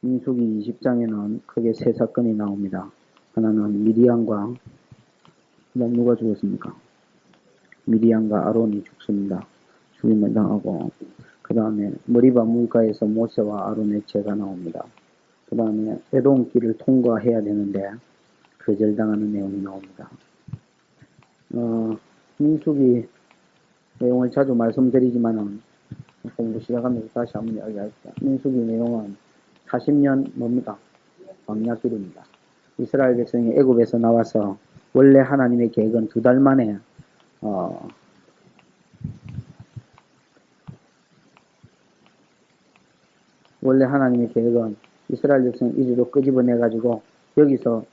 민수기 20장에는 크게 세 사건이 나옵니다. 하나는 미디안과, 그다음 누가 죽었습니까? 미디안과 아론이 죽습니다. 죽임을 당하고, 그 다음에 머리바 물가에서 모세와 아론의 죄가 나옵니다. 그 다음에 에돔길을 통과해야 되는데 거절당하는 내용이 나옵니다. 민수기 내용을 자주 말씀드리지만은 공부 시작하면서 다시 한번 이야기할게요. 민수기 내용은 40년 뭡니까? 광야길입니다. 이스라엘 백성이 애굽에서 나와서 원래 하나님의 계획은 2달 만에 원래 하나님의 계획은 이스라엘 백성 이리로 끄집어내 가지고 여기서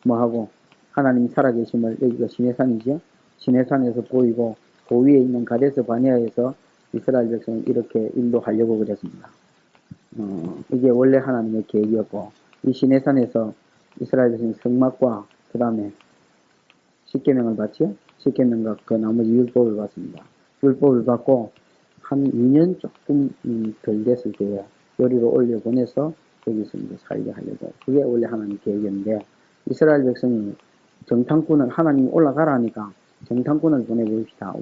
뭐하고 하나님 살아계심을, 여기가 시내산이죠. 시내산에서 보이고 그 위에 있는 가데스 바네아에서 이스라엘 백성을 이렇게 인도하려고 그랬습니다. 이게 원래 하나님의 계획이었고, 이 시내산에서 이스라엘 백성이 성막과 그 다음에 십계명을 받지요. 십계명과 그 나머지 율법을 받습니다. 율법을 받고 한 2년 조금 덜 됐을 때에 요리로 올려보내서 여기서 이제 살게 하려고. 그게 원래 하나님 계획이었는데, 이스라엘 백성이 정탐꾼을, 하나님이 올라가라 하니까 정탐꾼을 보내봅시다.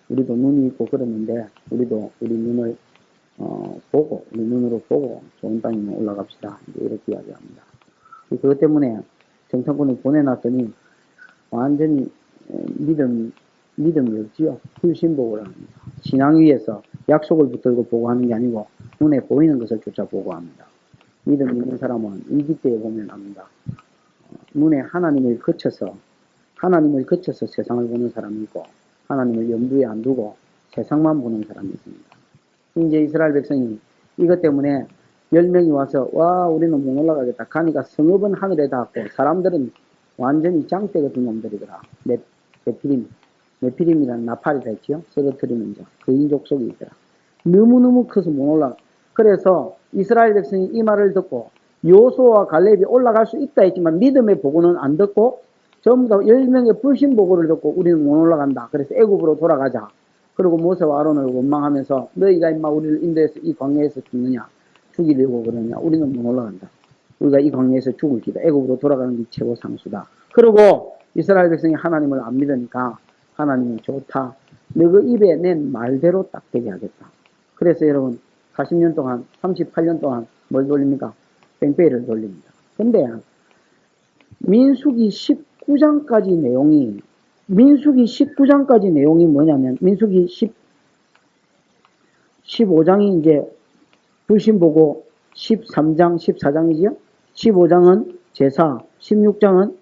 우리도 눈이 있고 그러는데, 우리도 우리 눈을 보고, 우리 눈으로 보고 좋은 땅이면 올라갑시다. 이렇게 이야기합니다. 그것 때문에 정탐꾼을 보내놨더니 완전히 믿음이 없지요. 불신보고를 합니다. 신앙 위에서 약속을 붙들고 보고하는 게 아니고 눈에 보이는 것을 쫓아 보고합니다. 믿음 있는 사람은 일기때에 보면 압니다. 눈에 하나님을 거쳐서 세상을 보는 사람이 있고, 하나님을 염두에 안 두고 세상만 보는 사람이 있습니다. 이제 이스라엘 백성이 이것 때문에 10명이 와서 우리는 못 올라가겠다. 가니까 성읍은 하늘에 닿았고 사람들은 완전히 짱대 같은 놈들이더라. 네피림이라는 나팔이라 했지요. 쓰러뜨리는 자, 거인족 속에 있더라. 너무너무 커서 못 올라가. 그래서 이스라엘 백성이 이 말을 듣고 요수아와 갈렙이 올라갈 수 있다 했지만 믿음의 보고는 안 듣고 전부 다 10명의 불신 보고를 듣고 우리는 못 올라간다. 그래서 애굽으로 돌아가자. 그리고 모세와 아론을 원망하면서 너희가 임마 우리를 인도해서 이 광야에서 죽느냐, 죽이려고 그러냐, 우리는 못 올라간다. 우리가 이 광야에서 죽을 기다. 애굽으로 돌아가는 게 최고 상수다. 그리고 이스라엘 백성이 하나님을 안 믿으니까 하나님이 좋다. 너그 입에 낸 말대로 딱 되게 하겠다. 그래서 여러분 40년 동안 38년 동안 뭘 돌립니까? 뺑뺑이를 돌립니다. 근데 민수기 19장까지 내용이 뭐냐면 민수기 15장이 이제 불신보고 13장 14장이지요. 15장은 제사, 16장은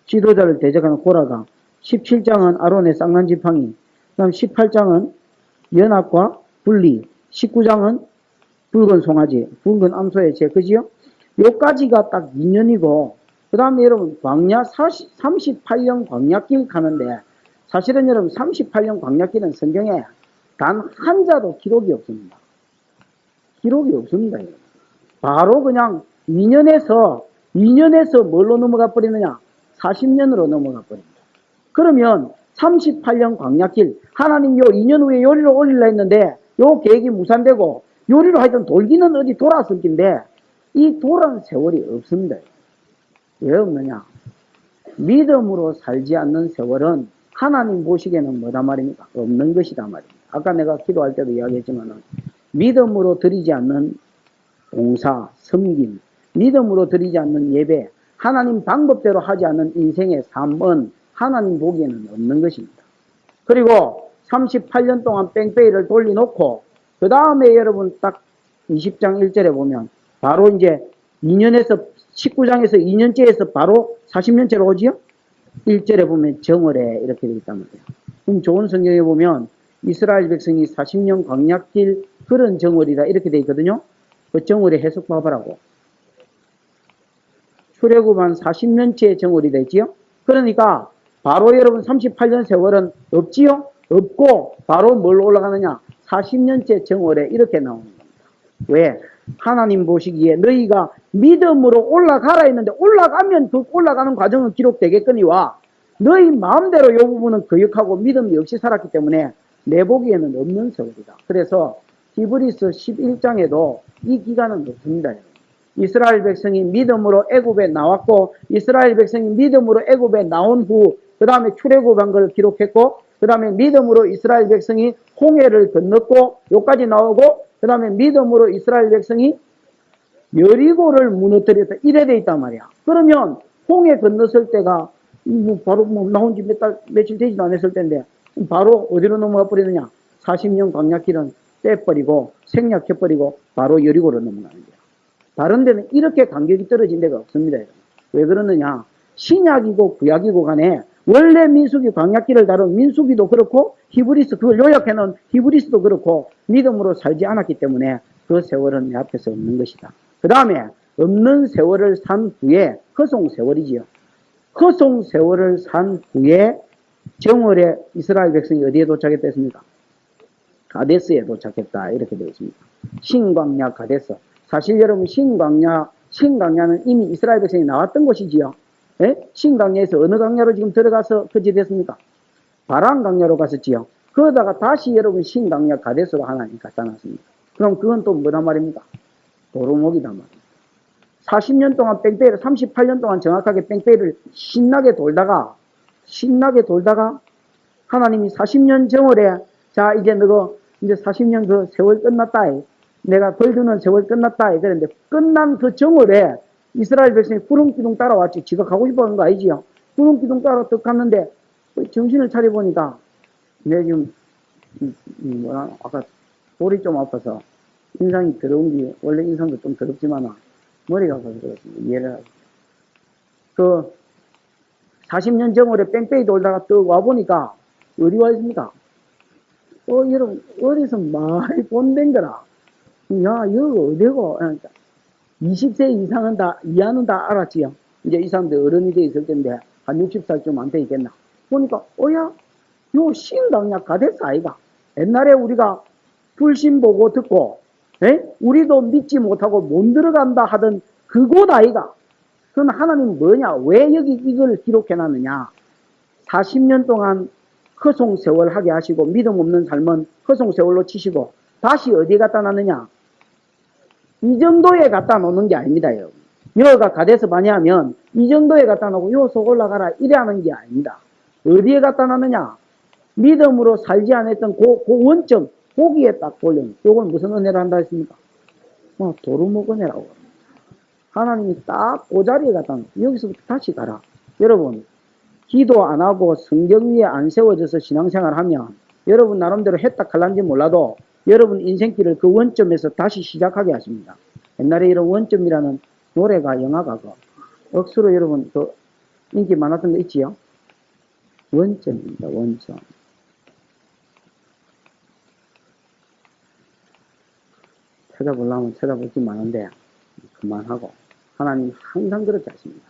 지도자를 대적하는 고라가, 17장은 아론의 쌍난 지팡이, 그 다음 18장은 연합과 분리, 19장은 붉은 송아지, 붉은 암소의 죄, 그지요? 요까지가 딱 2년이고, 그 다음에 여러분, 광야 38년 광야길 가는데, 사실은 여러분, 38년 광야길은 성경에 단 한 자도 기록이 없습니다. 기록이 없습니다, 여러분. 바로 그냥 2년에서 뭘로 넘어가 버리느냐? 40년으로 넘어가 버립니다. 그러면 38년 광야길, 하나님 요 2년 후에 요리로 올리려 했는데 요 계획이 무산되고 요리로 하여튼 돌기는 어디 돌았을 긴데 이 돌아는 세월이 없습니다. 왜 없느냐? 믿음으로 살지 않는 세월은 하나님 보시기에는 뭐다 말입니까? 없는 것이다 말입니다. 아까 내가 기도할 때도 이야기했지만은 믿음으로 드리지 않는 봉사, 섬김, 믿음으로 드리지 않는 예배, 하나님 방법대로 하지 않는 인생의 삶은 하나님 보기에는 없는 것입니다. 그리고 38년 동안 뺑뺑이를 돌려놓고 그 다음에 여러분 딱 20장 1절에 보면 바로 이제 2년에서 19장에서 2년째에서 바로 40년째로 오지요? 1절에 보면 정월에 이렇게 되어 있단 말이에요. 그럼 좋은 성경에 보면 이스라엘 백성이 40년 광야길 그런 정월이다 이렇게 되어 있거든요. 그 정월의 해석 봐보라고. 출애굽한 40년째 정월이 되지요. 그러니까 바로 여러분 38년 세월은 없지요. 없고 바로 뭘로 올라가느냐? 40년째 정월에 이렇게 나오는 겁니다. 왜? 하나님 보시기에 너희가 믿음으로 올라가라 했는데 올라가면 그 올라가는 과정은 기록되겠거니와 너희 마음대로 이 부분은 거역하고 믿음이 없이 살았기 때문에 내보기에는 없는 세월이다. 그래서 히브리서 11장에도 이 기간은 없습니다. 이스라엘 백성이 믿음으로 애굽에 나왔고 이스라엘 백성이 믿음으로 애굽에 나온 후 그 다음에 출애굽한 걸 기록했고 그 다음에 믿음으로 이스라엘 백성이 홍해를 건넜고 여기까지 나오고 그 다음에 믿음으로 이스라엘 백성이 여리고를 무너뜨렸다. 이래 돼 있단 말이야. 그러면 홍해 건넜을 때가 바로 나온 지 며칠 되지도 않았을 텐데 바로 어디로 넘어가 버리느냐. 40년 광야길은 떼버리고 생략해버리고 바로 여리고로 넘어가는 거야. 다른 데는 이렇게 간격이 떨어진 데가 없습니다. 왜 그러느냐. 신약이고 구약이고 간에 원래 민수기 광야길을 다룬 민수기도 그렇고 히브리스 그걸 요약해놓은 히브리스도 그렇고 믿음으로 살지 않았기 때문에 그 세월은 내 앞에서 없는 것이다. 그 다음에 없는 세월을 산 후에 허송 세월이지요. 허송 세월을 산 후에 정월에 이스라엘 백성이 어디에 도착했다 했습니까? 가데스에 도착했다 이렇게 되어 있습니다. 신광야 가데스. 사실 여러분 신광야는 이미 이스라엘 백성이 나왔던 곳이지요. 예? 신광야에서 어느 강야로 지금 들어가서 거짓했습니까? 바람 강야로 갔었지요. 그러다가 다시 여러분 신광야 가데스로 하나님 갖다 놨습니다. 그럼 그건 또 뭐란 말입니까? 도루묵이단 말입니다. 40년 동안 뺑뺑이를 38년 동안 정확하게 뺑뺑이를 신나게 돌다가 하나님이 40년 정월에 자 이제 너가 이제 40년 그 세월 끝났다. 내가 벌 주는 세월 끝났다. 그랬는데 끝난 그 정월에 이스라엘 백성이 구름기둥 따라왔지. 지가 가고 싶어 하는 거 아니지요. 구름기둥 따라 딱 갔는데 정신을 차려보니까 내 지금 아까 볼이 좀 아파서 인상이 더러운 게 원래 인상도 좀 더럽지만 머리가 아파서 그렇습니다. 이해를 하고. 그 40년 정월에 뺑뺑이 돌다가 또 와보니까 어디 와 있습니까? 여러분 어디서 많이 본된 거라. 야 여기 어디고? 그러니까 20세 이상은 이하는 다 알았지요. 이제 이 사람들 어른이 돼 있을 텐데 한 60살쯤 안 돼 있겠나. 보니까 요 신강야 가데스 아이가. 옛날에 우리가 불신 보고 듣고 우리도 믿지 못하고 못 들어간다 하던 그곳 아이가. 그럼 하나님 뭐냐? 왜 여기 이걸 기록해놨느냐? 40년 동안 허송세월 하게 하시고 믿음 없는 삶은 허송세월로 치시고 다시 어디에 갖다 놨느냐? 이 정도에 갖다 놓는 게 아닙니다. 여기가 가데스 바냐하면 이 정도에 갖다 놓고 요속 올라가라 이래 하는 게 아닙니다. 어디에 갖다 놨느냐? 믿음으로 살지 않았던 그 원점 거기에 딱 돌려요. 요걸 무슨 은혜를 한다 했습니까? 도루묵 은혜라고. 하나님이 딱 그 자리에 갖다 놓고 여기서부터 다시 가라. 여러분 기도 안 하고 성경 위에 안 세워져서 신앙생활 하면 여러분 나름대로 했다 할란지 몰라도 여러분 인생길을 그 원점에서 다시 시작하게 하십니다. 옛날에 이런 원점이라는 노래가 영화가 억수로 여러분 그 인기 많았던 거 있지요? 원점입니다. 원점. 찾아보려면 찾아볼 게 많은데 그만하고 하나님 항상 그렇게 하십니다.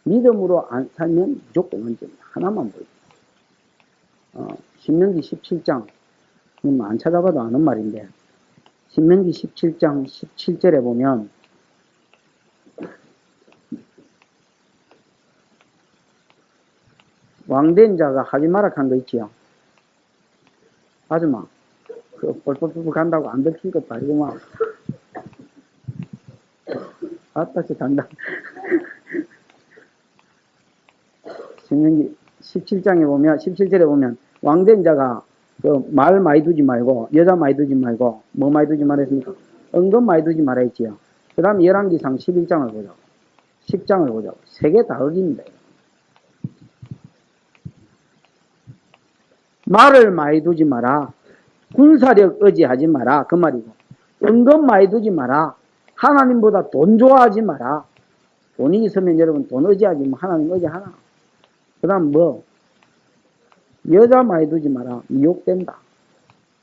믿음으로 안 살면 무조건 원점입니다. 하나만 보여요. 신명기 17장 안 찾아봐도 아는 말인데 신명기 17장 17절에 보면 왕된 자가 하지 마라 한 거 있지요. 아줌마 그 뻘뻘뻘 간다고 안 들킨 것도 아니고 막 아따시 단단 신명기 17장에 보면 17절에 보면 왕된 자가 그 말 많이 두지 말고 여자 많이 두지 말고 뭐 많이 두지 말했습니까? 은근 많이 두지 말아 했지요. 그 다음 열왕기상 11장을 보자고 10장을 보자고 세 개 다 어깁니다. 말을 많이 두지 마라. 군사력 의지하지 마라. 그 말이고 은근 많이 두지 마라. 하나님보다 돈 좋아하지 마라. 돈이 있으면 여러분 돈 의지하지 마. 하나님 의지하나. 그 다음 뭐 여자 많이 두지 마라. 미혹된다.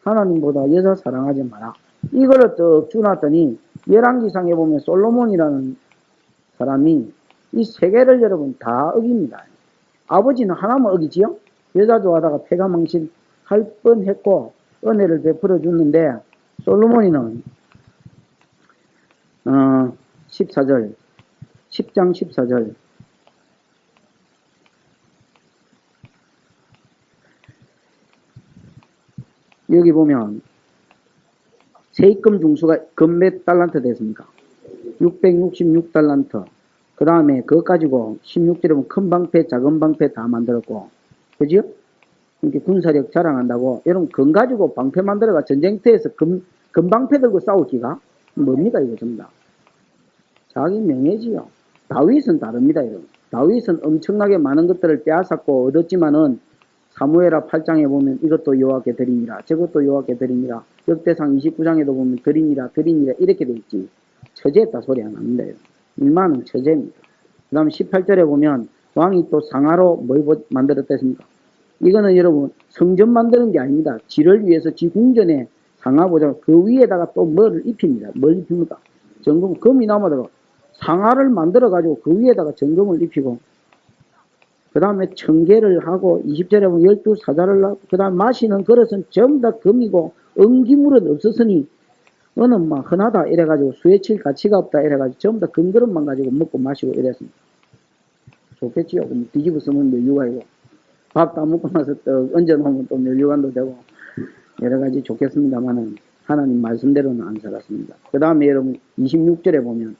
하나님보다 여자 사랑하지 마라. 이거를 쭉 주놨더니 열왕기상에 보면 솔로몬이라는 사람이 이 세 개를 여러분 다 어깁니다. 아버지는 하나만 어기지요. 여자 좋아하다가 폐가망신 할 뻔했고 은혜를 베풀어 줬는데 솔로몬이는 14절 10장 14절 여기 보면 세입금 중수가 금 몇 달란트 됐습니까? 666달란트. 그 다음에 그거 가지고 16절에 보면 큰 방패, 작은 방패 다 만들었고, 그죠? 이렇게 군사력 자랑한다고, 여러분, 금 가지고 방패 만들어가 전쟁터에서 금방패 들고 싸울 기가? 뭡니까, 이거 전부 다. 자기 명예지요. 다윗은 다릅니다, 여러분. 다윗은 엄청나게 많은 것들을 빼앗았고 얻었지만은 사무엘하 8장에 보면 이것도 여호와께 드리니라, 저것도 여호와께 드리니라, 역대상 29장에도 보면 드리니라, 드리니라 이렇게 돼 있지. 처제했다 소리 안 합니다. 일만은 처제입니다. 그 다음 18절에 보면 왕이 또 상하로 뭘 만들었댔습니까? 이거는 여러분 성전 만드는 게 아닙니다. 지를 위해서 지 궁전에 상하 보자 그 위에다가 또 뭐를 입힙니다. 뭘 입힙니까? 정금, 금이 남아다가 상하를 만들어 가지고 그 위에다가 정금을 입히고 그 다음에 청계를 하고 20절에 보면 12사자를 하고 그 다음 마시는 그릇은 전부 다 금이고 은기물은 없었으니 너는 막 흔하다 이래가지고 수에칠 가치가 없다 이래가지고 전부 다 금그릇만 가지고 먹고 마시고 이랬습니다. 좋겠지요. 그럼 뒤집어 쓰면 멸류관이고 밥 다 먹고 나서 또 얹어놓으면 또 멸류관도 되고 여러 가지 좋겠습니다만은 하나님 말씀대로는 안 살았습니다. 그 다음에 여러분 26절에 보면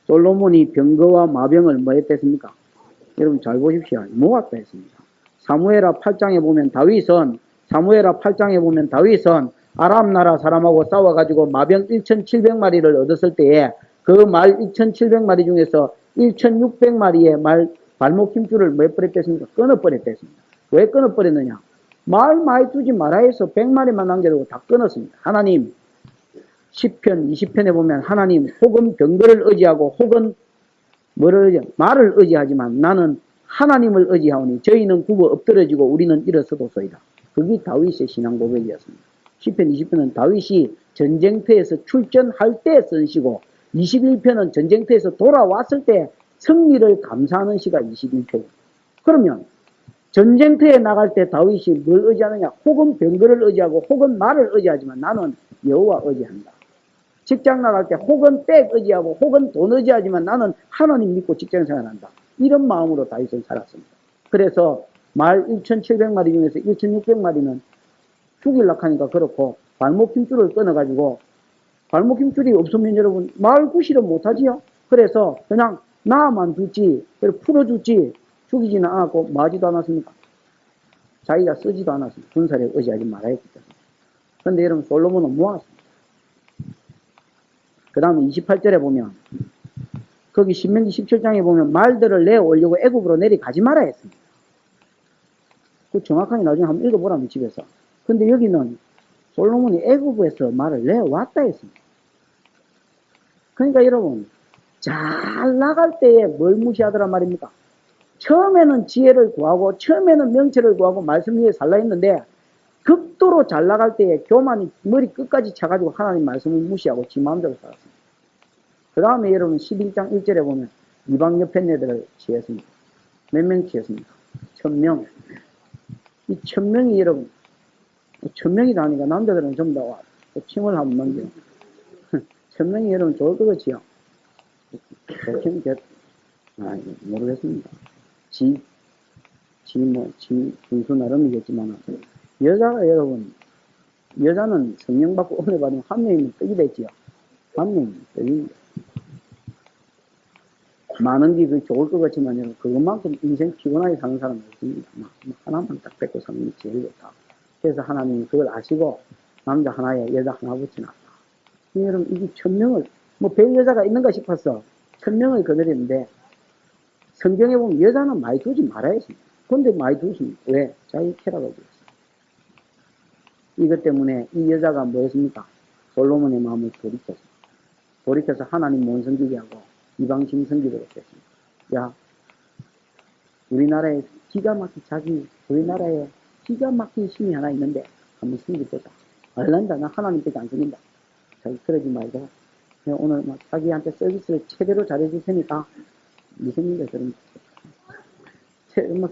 솔로몬이 병거와 마병을 뭐 했댔습니까? 여러분 잘 보십시오. 모았다 했습니다. 사무엘하 8장에 보면 다윗은 아람 나라 사람하고 싸워가지고 마병 1,700마리를 얻었을 때에 그 말 2,700마리 중에서 1,600마리의 말 발목 힘줄을 몇 버렸겠습니까? 끊어버렸겠습니다. 왜 끊어버렸느냐? 말 많이 두지 말아 해서 100마리만 남겨두고 다 끊었습니다. 하나님, 10편, 20편에 보면 하나님 혹은 병거를 의지하고 혹은 말을 의지하지만 나는 하나님을 의지하오니 저희는 굽어 엎드러지고 우리는 일어서도소이다. 그게 다윗의 신앙 고백이었습니다. 10편, 20편은 다윗이 전쟁터에서 출전할 때 쓴 시고 21편은 전쟁터에서 돌아왔을 때 승리를 감사하는 시가 21편입니다. 그러면 전쟁터에 나갈 때 다윗이 뭘 의지하느냐? 혹은 병거를 의지하고 혹은 말을 의지하지만 나는 여호와 의지한다. 직장 나갈 때 혹은 백 의지하고 혹은 돈 의지하지만 나는 하나님 믿고 직장 생활한다. 이런 마음으로 다윗은 살았습니다. 그래서 말 1,700마리 중에서 1,600마리는 죽이려고 하니까 그렇고 발목 힘줄을 끊어가지고 발목 힘줄이 없으면 여러분 말 구실은 못하지요. 그래서 그냥 나만 두지 풀어주지 죽이지는 않았고 마지도 않았습니까? 자기가 쓰지도 않았습니다. 군사력 의지하지 말아야 했기 때문에. 그런데 여러분 솔로몬은 모았습니다. 그 다음에 28절에 보면 거기 신명기 17장에 보면 말들을 내어오려고 애굽으로 내려가지 마라 했습니다. 그 정확하게 나중에 한번 읽어보라면 집에서. 근데 여기는 솔로몬이 애굽에서 말을 내어왔다 했습니다. 그러니까 여러분 잘 나갈 때에 뭘 무시하더란 말입니까? 처음에는 지혜를 구하고 처음에는 명체를 구하고 말씀 위에 살라 했는데 극도로 잘 나갈 때에 교만이 머리 끝까지 차가지고 하나님 말씀을 무시하고 지 마음대로 살았습니다. 그 다음에 여러분 11장 1절에 보면 이방 옆에 애들을 취했습니다. 몇 명 취했습니까? 1000명. 이 1000명이 여러분 1000명이라니까 남자들은 전부 다 침을 한번 넘겨. 1000명이 여러분 좋을 거겠지요? 모르겠습니다. 분수 나름이겠지만 여자가 여러분 여자는 성령 받고 은혜 받으면 한 명이면 떡이 됐지요. 한 명이면 떡이 많은 게 좋을 것 같지만 그것만큼 인생 피곤하게 사는 사람은 없습니다. 하나만 딱 뺏고 사는 게 제일 좋다. 그래서 하나님이 그걸 아시고 남자 하나에 여자 하나 붙여놨다. 여러분 이게 1000명을 별 여자가 있는가 싶어서 1000명을 거느리는데 성경에 보면 여자는 많이 두지 말아야 했습니다. 근데 많이 두십니다. 왜? 자기 쾌락을 두었어요. 이것 때문에 이 여자가 뭐였습니까? 솔로몬의 마음을 돌이켰습니다. 돌이켜서 하나님 못 섬기게 하고 이방신 섬기도록 했습니다. 야, 우리나라에 기가 막힌 신이 하나 있는데 한번 섬겨보자. 알란다. 나 하나님께서 안 섬긴다. 자기 그러지 말고 오늘 자기한테 서비스를 제대로 잘해줄 테니까 미생님들 그런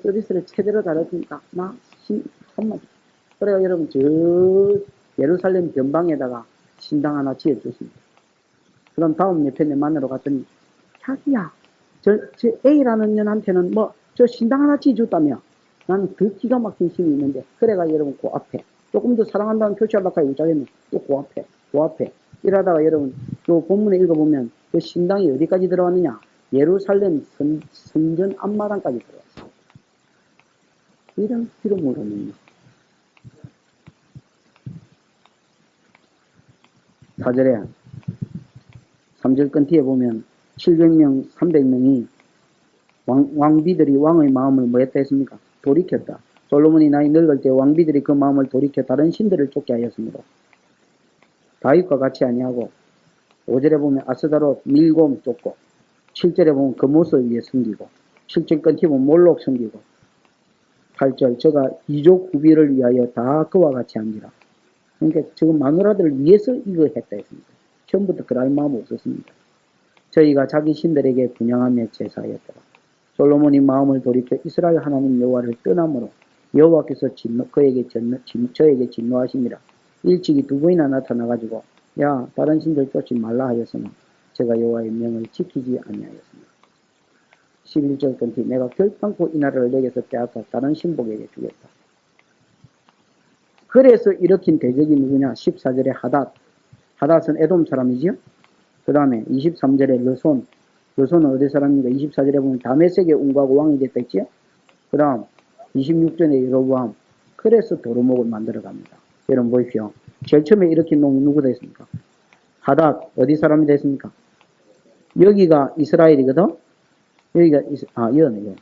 서비스를 제대로 잘해주니까 나 한번 그래요. 여러분 저 예루살렘 변방에다가 신당 하나 지어줬습니다. 그럼 다음 옆에 만나러 갔더니 자기야 저 A라는 년한테는 저 신당 하나 지어줬다며 나는 더 기가 막힌 힘이 있는데, 그래가 여러분 그 앞에 조금 더 사랑한다는 표시하려고 유작했는데 또 그 앞에 이러다가 여러분 또 본문에 읽어보면 그 신당이 어디까지 들어왔느냐? 예루살렘 성전 앞마당까지 들어왔어. 이런 길을 모르는 4절에 3절 끝뒤에 보면 700명, 300명이 왕비들이 왕의 마음을 뭐 했다 했습니까? 돌이켰다. 솔로몬이 나이 늙을 때 왕비들이 그 마음을 돌이켜 다른 신들을 쫓게 하였으므로 다윗과 같이 아니하고 5절에 보면 아스다롯 밀곰 쫓고 7절에 보면 금옷을 위해 숨기고 7절 끝에 보면 몰록 숨기고 8절 저가 이족 후비를 위하여 다 그와 같이 한지라. 그러니까 지금 마누라들을 위해서 이거 했다 했습니다. 처음부터 그럴 마음 없었습니다. 저희가 자기 신들에게 분양하며 제사하였더라. 솔로몬이 마음을 돌이켜 이스라엘 하나님 여호와를 떠남으로 여호와께서 저에게 진노하심이라. 일찍이 2번이나 나타나가지고 야 다른 신들 쫓지 말라 하였으나 제가 여호와의 명을 지키지 아니하였습니다. 11절 끝이 내가 결단코 이 나라를 내게서 빼앗아 다른 신복에게 주겠다. 그래서 일으킨 대적이 누구냐? 14절에 하닷은 에돔 사람이지요. 그 다음에 23절에 르손은 어디 사람입니까? 24절에 보면 다메섹의 운구하고 왕이 됐다 했지요. 그 다음 26절에 여로보암. 그래서 도루목을 만들어 갑니다. 여러분 보십시오. 제일 처음에 일으킨 놈이 누구 됐습니까? 하닷 어디 사람이 됐습니까? 여기가 이스라엘이거든. 여기가 이어네.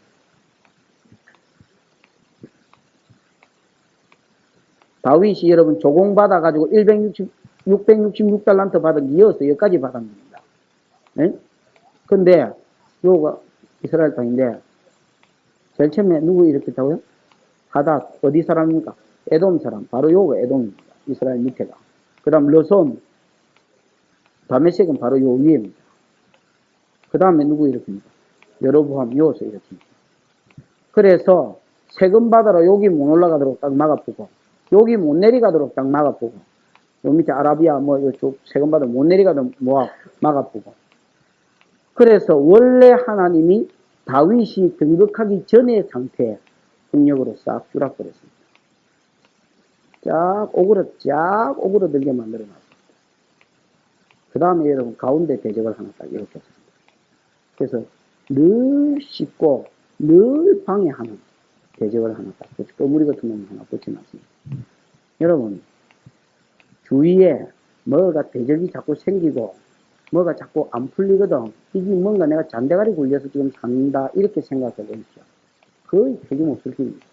다윗이 여러분 조공 받아가지고 666달란트 받은 이어서 여기까지 받은 겁니다. 네? 근데 요가 이스라엘 땅인데 제일 처음에 누구 일으켰다고요? 하닷 어디 사람입니까? 에돔 사람. 바로 요가 에돔입니다. 이스라엘 밑에가. 그 다음 르손 다메섹은 바로 요 위에입니다. 그 다음에 누구 일으킵니까? 여로보암 요서 일으킵니다. 그래서 세금 받으러 여기 못 올라가도록 딱 막아보고 여기 못 내려가도록 딱 막아보고 요 밑에 아라비아 요쪽 세금 받으러 못 내려가도록 막아보고 그래서 원래 하나님이 다윗이 등극하기 전의 상태에 국력으로 싹 주락버렸습니다. 쫙 오그러들게 만들어놨습니다. 그 다음에 여러분 가운데 대적을 하나 딱 이렇게 했습니다. 그래서 늘 씻고 늘 방해하는 대적을 하나 딱 꼬무리 같은 놈을 하나 붙여놨습니다. 여러분 주위에 뭐가 대적이 자꾸 생기고 뭐가 자꾸 안 풀리거든. 이게 뭔가 내가 잔대가리 굴려서 지금 산다 이렇게 생각해 보십시오. 거의 틀림없을 겁니다.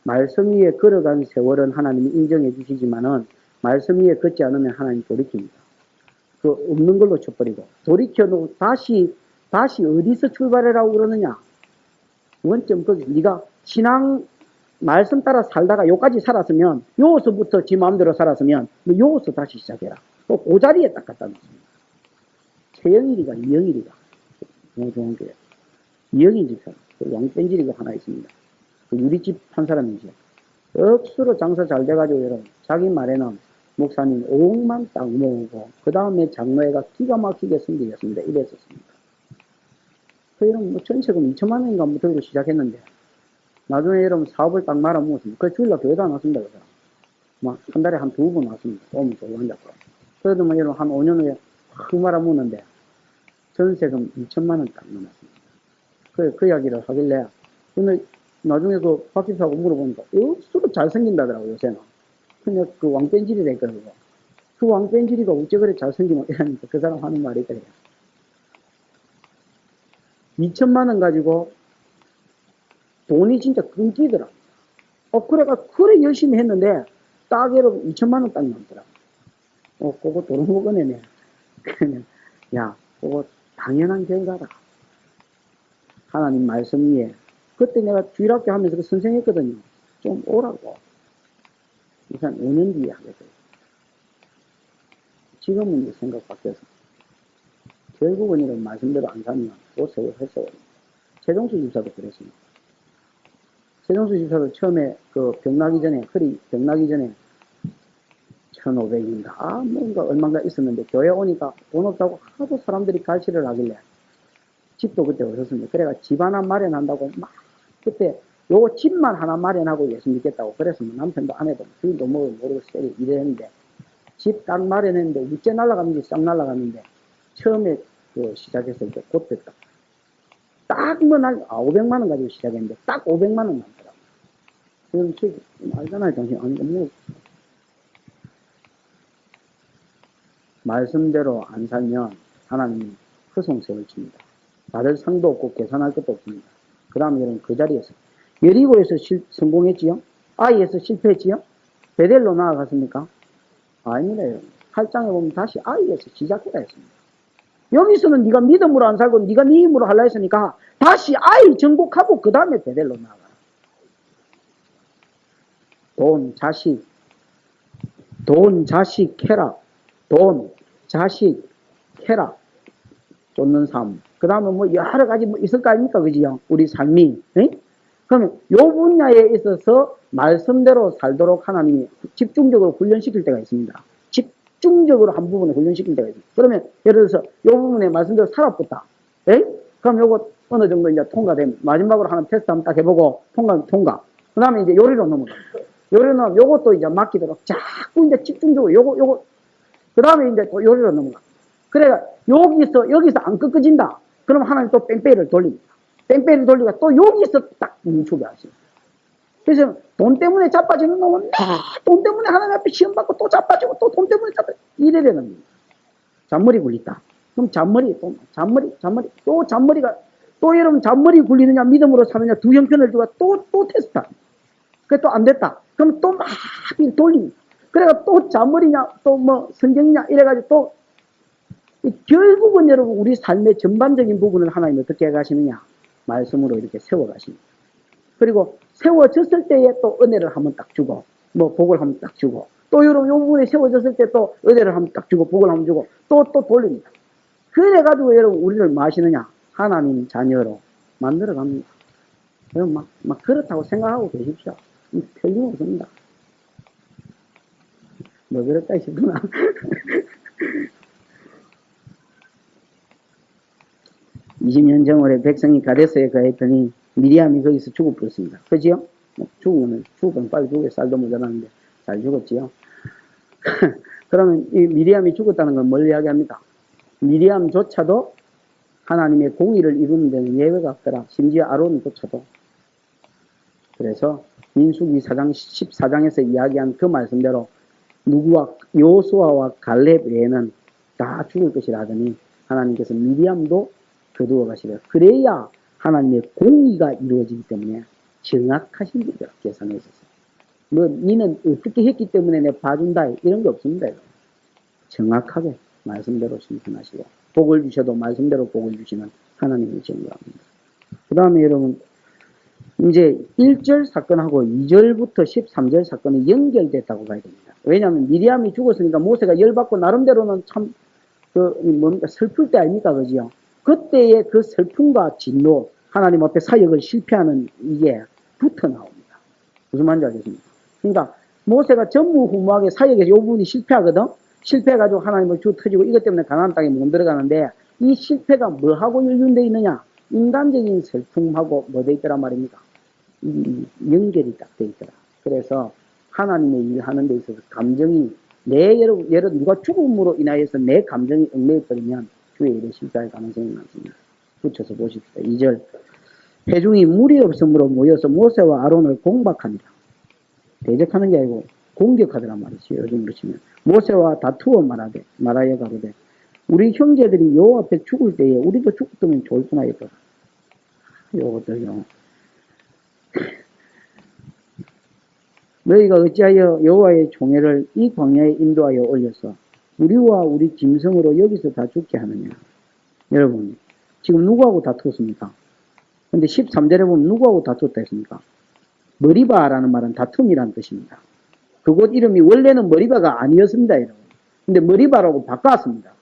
말씀 위에 걸어간 세월은 하나님이 인정해 주시지만은 말씀 위에 걷지 않으면 하나님 돌이킵니다. 그 없는 걸로 쳐버리고 돌이켜놓고 다시 어디서 출발해라고 그러느냐? 원점 거기 네가 신앙 말씀 따라 살다가 요까지 살았으면 요서부터 지 마음대로 살았으면 너 요서 다시 시작해라. 또 그 자리에 딱 갖다 놓습니다. 최영일이가 이영일이가 너무 좋은 게 이영일 집사 그 왕뺀질이가 하나 있습니다. 그 유리집 한 사람이죠. 억수로 장사 잘 돼가지고 여러분 자기 말에는 목사님 5억만 딱 모으고 그 다음에 장로회가 기가 막히게 승리했습니다. 이랬었습니다. 그 여러분 전세금 2천만 원인가 뭐 들고 시작했는데 나중에 여러분 사업을 딱 말아 먹었습니다. 그 주일날 교회도 안 왔습니다. 그래서 막 한 달에 한 2번 왔습니다. 오면 좋고 한다고. 그래도 뭐 여러분 한 5년 후에 확 말아 먹는데 전세금 2천만 원 딱 넘었습니다. 그 이야기를 하길래 근데 나중에 그 박집사하고 물어보니까 억수로 잘생긴다더라고 요새는. 그냥 그 왕뺀질이라 했거든요. 그 왕뺀질이가 어째 그래 잘생기면 이러니까 그 사람 하는 말이 그래요. 2천만 원 가지고 돈이 진짜 끊기더라. 그래가 그래 열심히 했는데 딱 여러분 2천만 원 딱 남더라. 그거 도루묵은혜네. 그러면 야 그거 당연한 결과다. 하나님 말씀 위에 그때 내가 주일학교 하면서 그 선생했거든요. 좀 오라고. 한 5년 뒤에 하게 돼요. 지금은 이제 생각 바뀌어서 결국은 이런 말씀대로 안 사면 또 세월 했어요. 최종수 집사도 그랬습니다. 최종수 집사도 처음에 그 병나기 전에 허리 병나기 전에 1,500인가 뭔가 얼마인가 있었는데 교회 오니까 돈 없다고 하도 사람들이 갈취를 하길래 집도 그때 없었습니다. 그래가 집 하나 마련한다고 막 그때 요거 집만 하나 마련하고 예수 믿겠다고. 그래서 뭐 남편도 아내도 주인도 뭐 모르고 이랬는데, 집 딱 마련했는데, 우째 날아갔는지 싹 날아갔는데, 처음에 그 시작했을 때, 그때 딱 뭐 500만 원 가지고 시작했는데, 딱 500만 원 남더라고요. 그럼 알잖아요, 정신. 아니, 뭐, 말씀대로 안 살면 하나님이 허송세월 칩니다. 받을 상도 없고 계산할 것도 없습니다. 그 다음에 여러분 그 자리에서 여리고에서 성공했지요? 아이에서 실패했지요? 베델로 나아갔습니까? 아닙니다. 여러분. 8장에 보면 다시 아이에서 시작해라 했습니다. 여기서는 네가 믿음으로 안 살고 네가 네 힘으로 하려 했으니까 다시 아이 정복하고 그 다음에 베델로 나아가라. 돈, 자식, 쾌락, 돈, 자식, 쾌락, 쫓는 삶. 그 다음에 뭐 여러 가지 뭐 있을 거 아닙니까? 그지요? 우리 삶이. 에? 그러면 요 분야에 있어서 말씀대로 살도록 하나님이 집중적으로 훈련시킬 때가 있습니다. 집중적으로 한 부분에 훈련시킬 때가 있습니다. 그러면 예를 들어서 요 부분에 말씀대로 살아붙다. 에? 그럼 요거 어느 정도 이제 통과되면 마지막으로 하나 테스트 한번 딱 해보고 통과. 그 다음에 이제 요리로 넘어가. 요리는 요것도 이제 맡기도록 자꾸 이제 집중적으로 요거 그 다음에 이제 또 요리로 넘어가. 그래가 여기서 안 꺾어진다. 그럼 하나님 또 뺑뺑이를 돌립니다. 뺑뺑이를 돌리가 또 여기서 딱 멈추게 하십니다. 그래서 돈 때문에 자빠지는 놈은 돈 때문에 하나님 앞에 시험 받고 또 자빠지고 또 돈 때문에 자빠지고 이래 되는 겁니다. 잔머리 굴리다. 그럼 잔머리가 또 여러분 잔머리 굴리느냐 믿음으로 사느냐 두 형편을 두고 또 테스트합니다. 그게 또 안 됐다. 그럼 또 막 돌립니다. 그래가 또 잔머리냐 또 뭐 성경이냐 이래가지고 또 결국은 여러분 우리 삶의 전반적인 부분을 하나님 어떻게 해가시느냐 말씀으로 이렇게 세워가십니다. 그리고 세워졌을 때에 또 은혜를 한번 딱 주고 뭐 복을 한번 딱 주고 또 여러분 요 부분에 세워졌을 때 또 은혜를 한번 딱 주고 복을 한번 주고 또 돌립니다. 그래가지고 여러분 우리를 뭐 하시느냐 하나님 자녀로 만들어 갑니다. 여러분 막 그렇다고 생각하고 계십시오. 틀림없습니다. 뭐 그렇다 싶구나. 20년 정월에 백성이 가데스에 가했더니 미리암이 거기서 죽어버렸습니다. 그지요? 죽으면 빨리 죽어 쌀도 모자라는데 잘 죽었지요. 그러면 이 미리암이 죽었다는 건 뭘 이야기합니까? 미리암조차도 하나님의 공의를 이루는 데는 예외가 없더라. 심지어 아론조차도. 그래서 민수기 14장에서 이야기한 그 말씀대로 누구와 여호수아와 갈렙 외에는 다 죽을 것이라 하더니 하나님께서 미리암도 거두어 가시려. 그래야 하나님의 공의가 이루어지기 때문에 정확하신 분들 계산해 주셨어요. 뭐 니는 어떻게 했기 때문에 내가 봐준다 이런 게 없습니다. 정확하게 말씀대로 심판하시고 복을 주셔도 말씀대로 복을 주시는 하나님을 증거합니다. 그 다음에 여러분 이제 1절 사건하고 2절부터 13절 사건이 연결됐다고 봐야 됩니다. 왜냐하면 미리암이 죽었으니까 모세가 열받고 나름대로는 참 뭡니까 슬플 때 아닙니까 그지요? 그때의 그 슬픔과 진노 하나님 앞에 사역을 실패하는 이게 붙어 나옵니다. 무슨 말인지 알겠습니까? 그러니까 모세가 전무후무하게 사역에서 이 부분이 실패하거든. 실패해가지고 하나님을 주 터지고 이것 때문에 가나안 땅에 못 들어가는데 이 실패가 뭐하고 연결되어 있느냐? 인간적인 슬픔하고 뭐 돼 있더란 말입니까? 연결이 딱 돼 있더라. 그래서 하나님의 일을 하는 데 있어서 감정이 예를 누가 죽음으로 인하여서 내 감정이 얽매여버리면 주의 일에 실패할 가능성이 많습니다. 붙여서 보십시다. 2절 회중이 물이 없으므로 모여서 모세와 아론을 공박합니다. 대적하는 게 아니고 공격하더란 말이죠. 요즘으로 치면 모세와 다투어 말하여 가로되 우리 형제들이 여호와 앞에 죽을 때에 우리도 죽었으면 좋을 뻔하였더라. 요것들요. 너희가 어찌하여 여호와의 총회를 이 광야에 인도하여 올려서 우리와 우리 짐승으로 여기서 다 죽게 하느냐. 여러분 지금 누구하고 다투었습니까? 근데 13절에 보면 누구하고 다투었다 했습니까? 머리바라는 말은 다툼이라는 뜻입니다. 그곳 이름이 원래는 머리바가 아니었습니다. 여러분. 근데 머리바라고 바꿨습니다.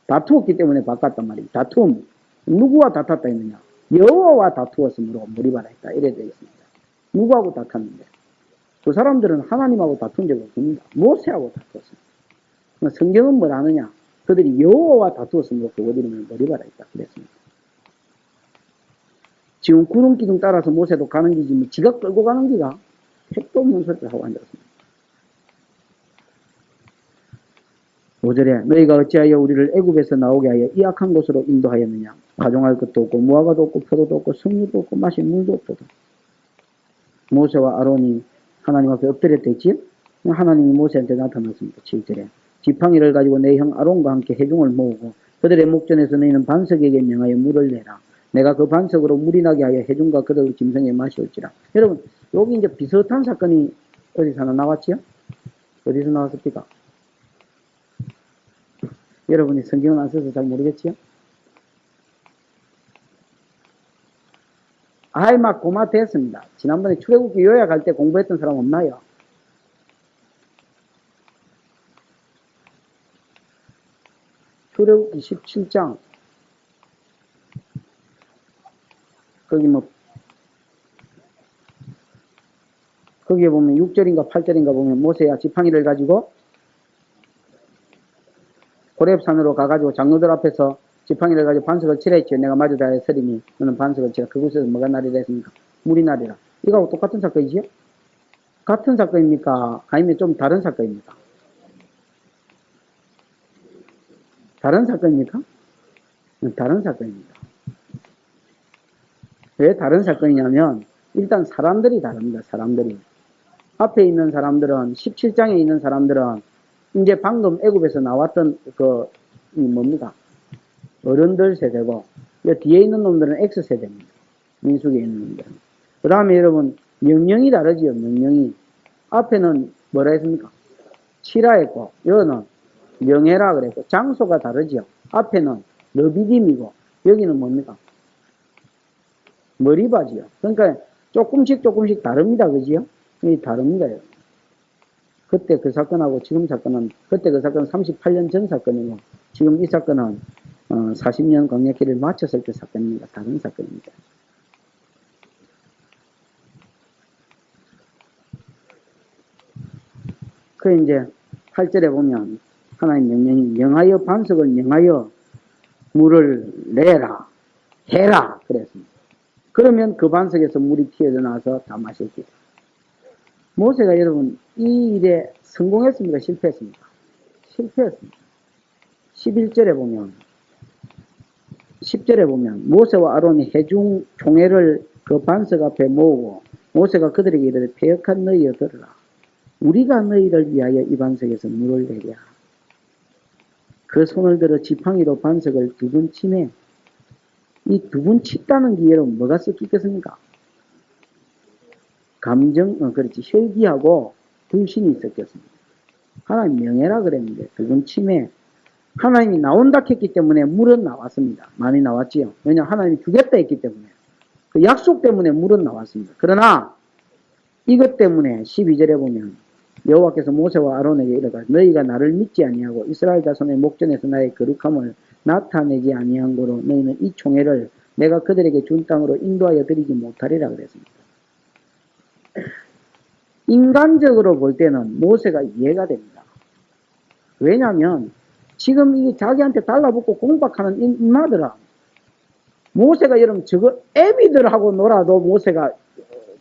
다투었기 때문에 바꿨단 말이에요. 다툼. 누구와 다퉜다 했느냐? 여호와와 다투었으므로 머리바라 했다. 이래 되어 있습니다. 누구하고 다퉜는데? 그 사람들은 하나님하고 다툰 적이 없습니다. 모세하고 다투었습니다. 성경은 뭘 하느냐? 그들이 여호와와 다투었으므로 그곳 이름을 머리바라 했다. 그랬습니다. 지금 구름 기둥 따라서 모세도 가는 기지, 뭐 지가 끌고 가는 기가 택도 없는 소리를 하고 앉았습니다. 5절에 너희가 어찌하여 우리를 애굽에서 나오게 하여 이 악한 곳으로 인도하였느냐. 가종할 것도 없고 무화과도 없고 포도도 없고 석류도 없고 마실 물도 없도다. 모세와 아론이 하나님 앞에 엎드렸댔지. 하나님이 모세한테 나타났습니다. 7절에 지팡이를 가지고 내 형 아론과 함께 회중을 모으고 그들의 목전에서 너희는 반석에게 명하여 물을 내라. 내가 그 반석으로 물이 나게 하여 회중과 그들의 짐승에 마시올지라. 여러분 여기 이제 비슷한 사건이 어디서 하나 나왔지요? 어디서 나왔습니까? 여러분이 성경을 안 써서 잘 모르겠지요? 아이 막 고마됐습니다. 지난번에 출애굽기 요약할 때 공부했던 사람 없나요? 출애굽기 17장 거기 뭐 거기에 보면 6절인가 8절인가 보면 모세야 지팡이를 가지고 호렙산으로 가가지고 장로들 앞에서 지팡이를 가지고 반석을 치라 했죠. 내가 마주 다해 서리니 너는 반석을 치라. 그곳에서 뭐가 나리라 했습니까? 물이 나리라. 이거하고 똑같은 사건이지요? 같은 사건입니까? 아니면 좀 다른 사건입니까? 다른 사건입니까? 다른 사건입니다. 왜 다른 사건이냐면 일단 사람들이 다릅니다. 사람들이. 앞에 있는 사람들은 17장에 있는 사람들은 이제 방금 애굽에서 나왔던 그 뭡니까? 어른들 세대고 이 뒤에 있는 놈들은 X세대입니다. 민수기에 있는 놈들은. 그 다음에 여러분 명령이 다르지요. 명령이. 앞에는 뭐라 했습니까? 치라 했고 여기는 명해라 그랬고 장소가 다르지요. 앞에는 르비딤이고 여기는 뭡니까? 머리바지요. 그러니까 조금씩 다릅니다. 그지요? 이 다릅니다. 여러분. 그때 그 사건하고 지금 사건은 그때 그 사건은 38년 전 사건이고 지금 이 사건은 40년 광야길을 마쳤을 때 사건입니다. 다른 사건입니다. 그 이제 8절에 보면 하나님 명령이 명하여 반석을 명하여 물을 내라 해라 그랬습니다. 그러면 그 반석에서 물이 튀어나와서 다 마실게요. 모세가 여러분 이 일에 성공했습니까? 실패했습니까? 실패했습니다. 11절에 보면 10절에 보면 모세와 아론이 회중 총회를 그 반석 앞에 모으고 모세가 그들에게 이르되 패역한 너희여 들으라. 우리가 너희를 위하여 이 반석에서 물을 내랴. 그 손을 들어 지팡이로 반석을 두 번 치매 이 두 번 쳤다는 게 여러분 뭐가 섞이겠습니까? 그렇지 혈기하고 불신이 섞였습니다. 하나님 명예라 그랬는데 두 번 치매 하나님이 나온다 했기 때문에 물은 나왔습니다. 많이 나왔지요. 왜냐하면 하나님이 주겠다 했기 때문에 그 약속 때문에 물은 나왔습니다. 그러나 이것 때문에 12절에 보면 여호와께서 모세와 아론에게 이르되 너희가 나를 믿지 아니하고 이스라엘 자손의 목전에서 나의 거룩함을 나타내지 아니한 거로 너희는 이 총회를 내가 그들에게 준 땅으로 인도하여 드리지 못하리라 그랬습니다. 인간적으로 볼 때는 모세가 이해가 됩니다. 왜냐하면 지금 이 자기한테 달라붙고 공박하는 인마들은 모세가 여러분 저거 애비들하고 놀아도 모세가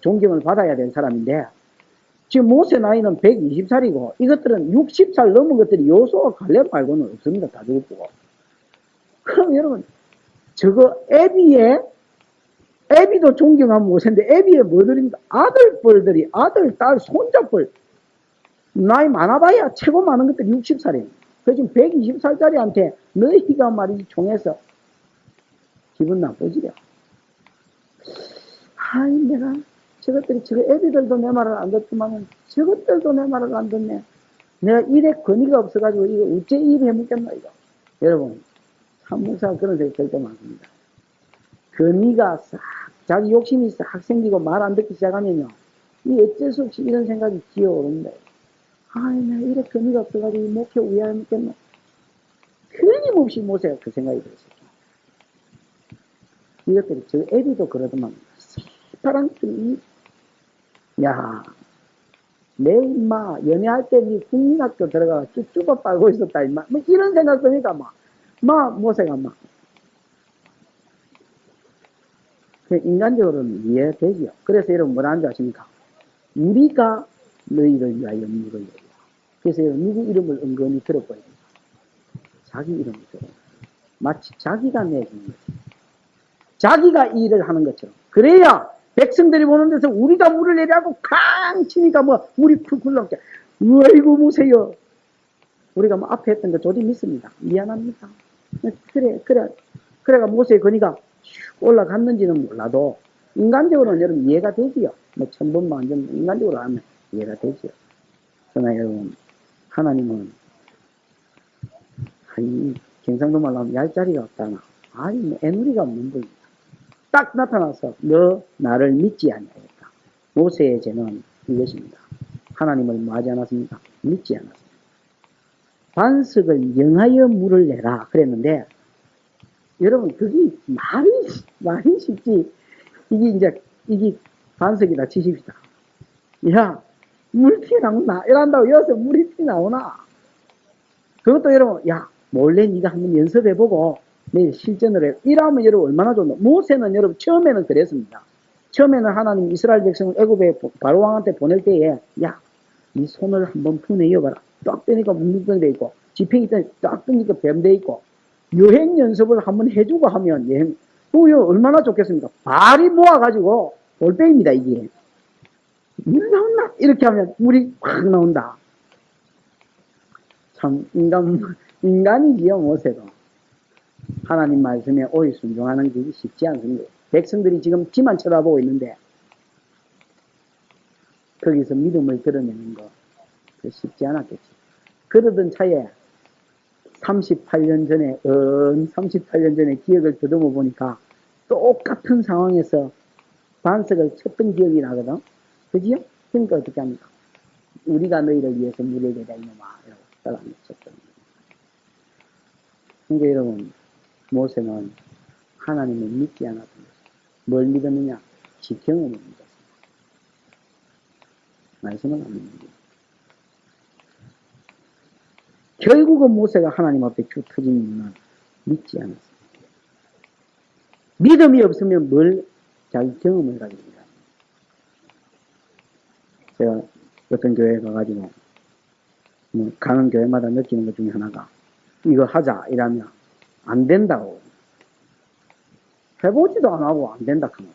존경을 받아야 될 사람인데 지금 모세 나이는 120살이고 이것들은 60살 넘은 것들이 요소와 갈렙 말고는 없습니다. 다 죽었고. 그럼 여러분 저거 애비도 존경한 모세인데 애비의 뭐들입니까? 아들뻘들이 아들, 딸, 손자뻘 나이 많아봐야 최고 많은 것들이 60살이에요. 그 지금 120살짜리한테 너희가 말이지 총해서 기분 나쁘지요. 아이 내가 저것들이 저 애비들도 내 말을 안 듣지만 저것들도 내 말을 안 듣네. 내가 일에 권위가 없어가지고 이거 어째 일을 해먹겠나 이거. 여러분 산목사가 그런 생각이 들 때 많습니다. 권위가 싹 자기 욕심이 싹 생기고 말 안 듣기 시작하면요 이 어쩔 수 없이 이런 생각이 기어오른다. 아이 내가 이래 권위가 없어가지고 목회 위하였겠나. 끊임없이 모세가 그 생각이 들었어요. 이것들이 저 애비도 그러더만 새파란 이 야, 내 임마 연애할 때 니 국민학교 들어가 쭈쭈바 빨고 있었다 임마 뭐 이런 생각 드니까 막 모세가 막 인간적으로는 이해되지요. 그래서 여러분 뭐라는 줄 아십니까? 우리가 너희를 위하여 누구를. 그래서 누구 이름을 은근히 들어버립니다. 자기 이름을 들어요. 마치 자기가 내주는 거죠. 자기가 이 일을 하는 것처럼. 그래야 백성들이 보는 데서 우리가 물을 내려고 강 치니까 뭐 물이 쿨쿨 나오게. 아이고 보세요. 우리가 뭐 앞에 했던 거 조리 믿습니다. 미안합니다. 그래가 모세의 건의가 올라갔는지는 몰라도 인간적으로는 여러분 이해가 되지요. 뭐 천번만점 인간적으로 하면 이해가 되지요. 그러나 여러분 하나님은 아니 경상도 말로 하면 얄자리가 없다나 아니 뭐 애누리가 없는 분입니다. 딱 나타나서 너 나를 믿지 아니하였다. 모세의 죄는 이것입니다. 하나님을 뭐 하지 않았습니까? 믿지 않았습니다. 반석을 영하여 물을 내라 그랬는데 여러분 그게 말이 쉽지. 이게 반석이다 치십시다. 야 물 피 나오나 이런다고 여기서 물이 피 나오나. 그것도 여러분 야 몰래 네가 한번 연습해보고 내일 실전을 해. 이러면 여러분 얼마나 좋나. 모세는 여러분 처음에는 그랬습니다. 처음에는 하나님 이스라엘 백성을 애굽에 바로 왕한테 보낼 때에 야 네 손을 한번 푸내어봐라. 딱 뜨니까 뭉뭉 돼 있고 지팽이 딱 뜨니까 뱀 돼 있고 여행 연습을 한번 해주고 하면 여행 또 얼마나 좋겠습니까? 발이 모아가지고 볼빼입니다 이게. 물 나온다 이렇게 하면 물이 확 나온다. 참 인간이지요 모세도. 하나님 말씀에 오히 순종하는 게 쉽지 않습니다. 백성들이 지금 지만 쳐다보고 있는데 거기서 믿음을 드러내는 거 쉽지 않았겠지. 그러던 차에 38년 전에 기억을 더듬어 보니까 똑같은 상황에서 반석을 쳤던 기억이 나거든. 그지요? 그러니까 어떻게 합니까? 우리가 너희를 위해서 물을 내다 이놈아 이라고 사람이 쳤던. 그러니까 여러분 모세는 하나님을 믿지 않았습니다. 뭘 믿었느냐? 지 경험을 믿었습니다. 말씀은 안 믿습니다. 결국은 모세가 하나님 앞에 쭉 터진 이유는 믿지 않았습니다. 믿음이 없으면 뭘 자기 경험을 가집니다. 제가 어떤 교회에 가가지고 가는 교회마다 느끼는 것 중에 하나가 이거 하자 이러면 안 된다고 해보지도 안 하고 안 된다 하면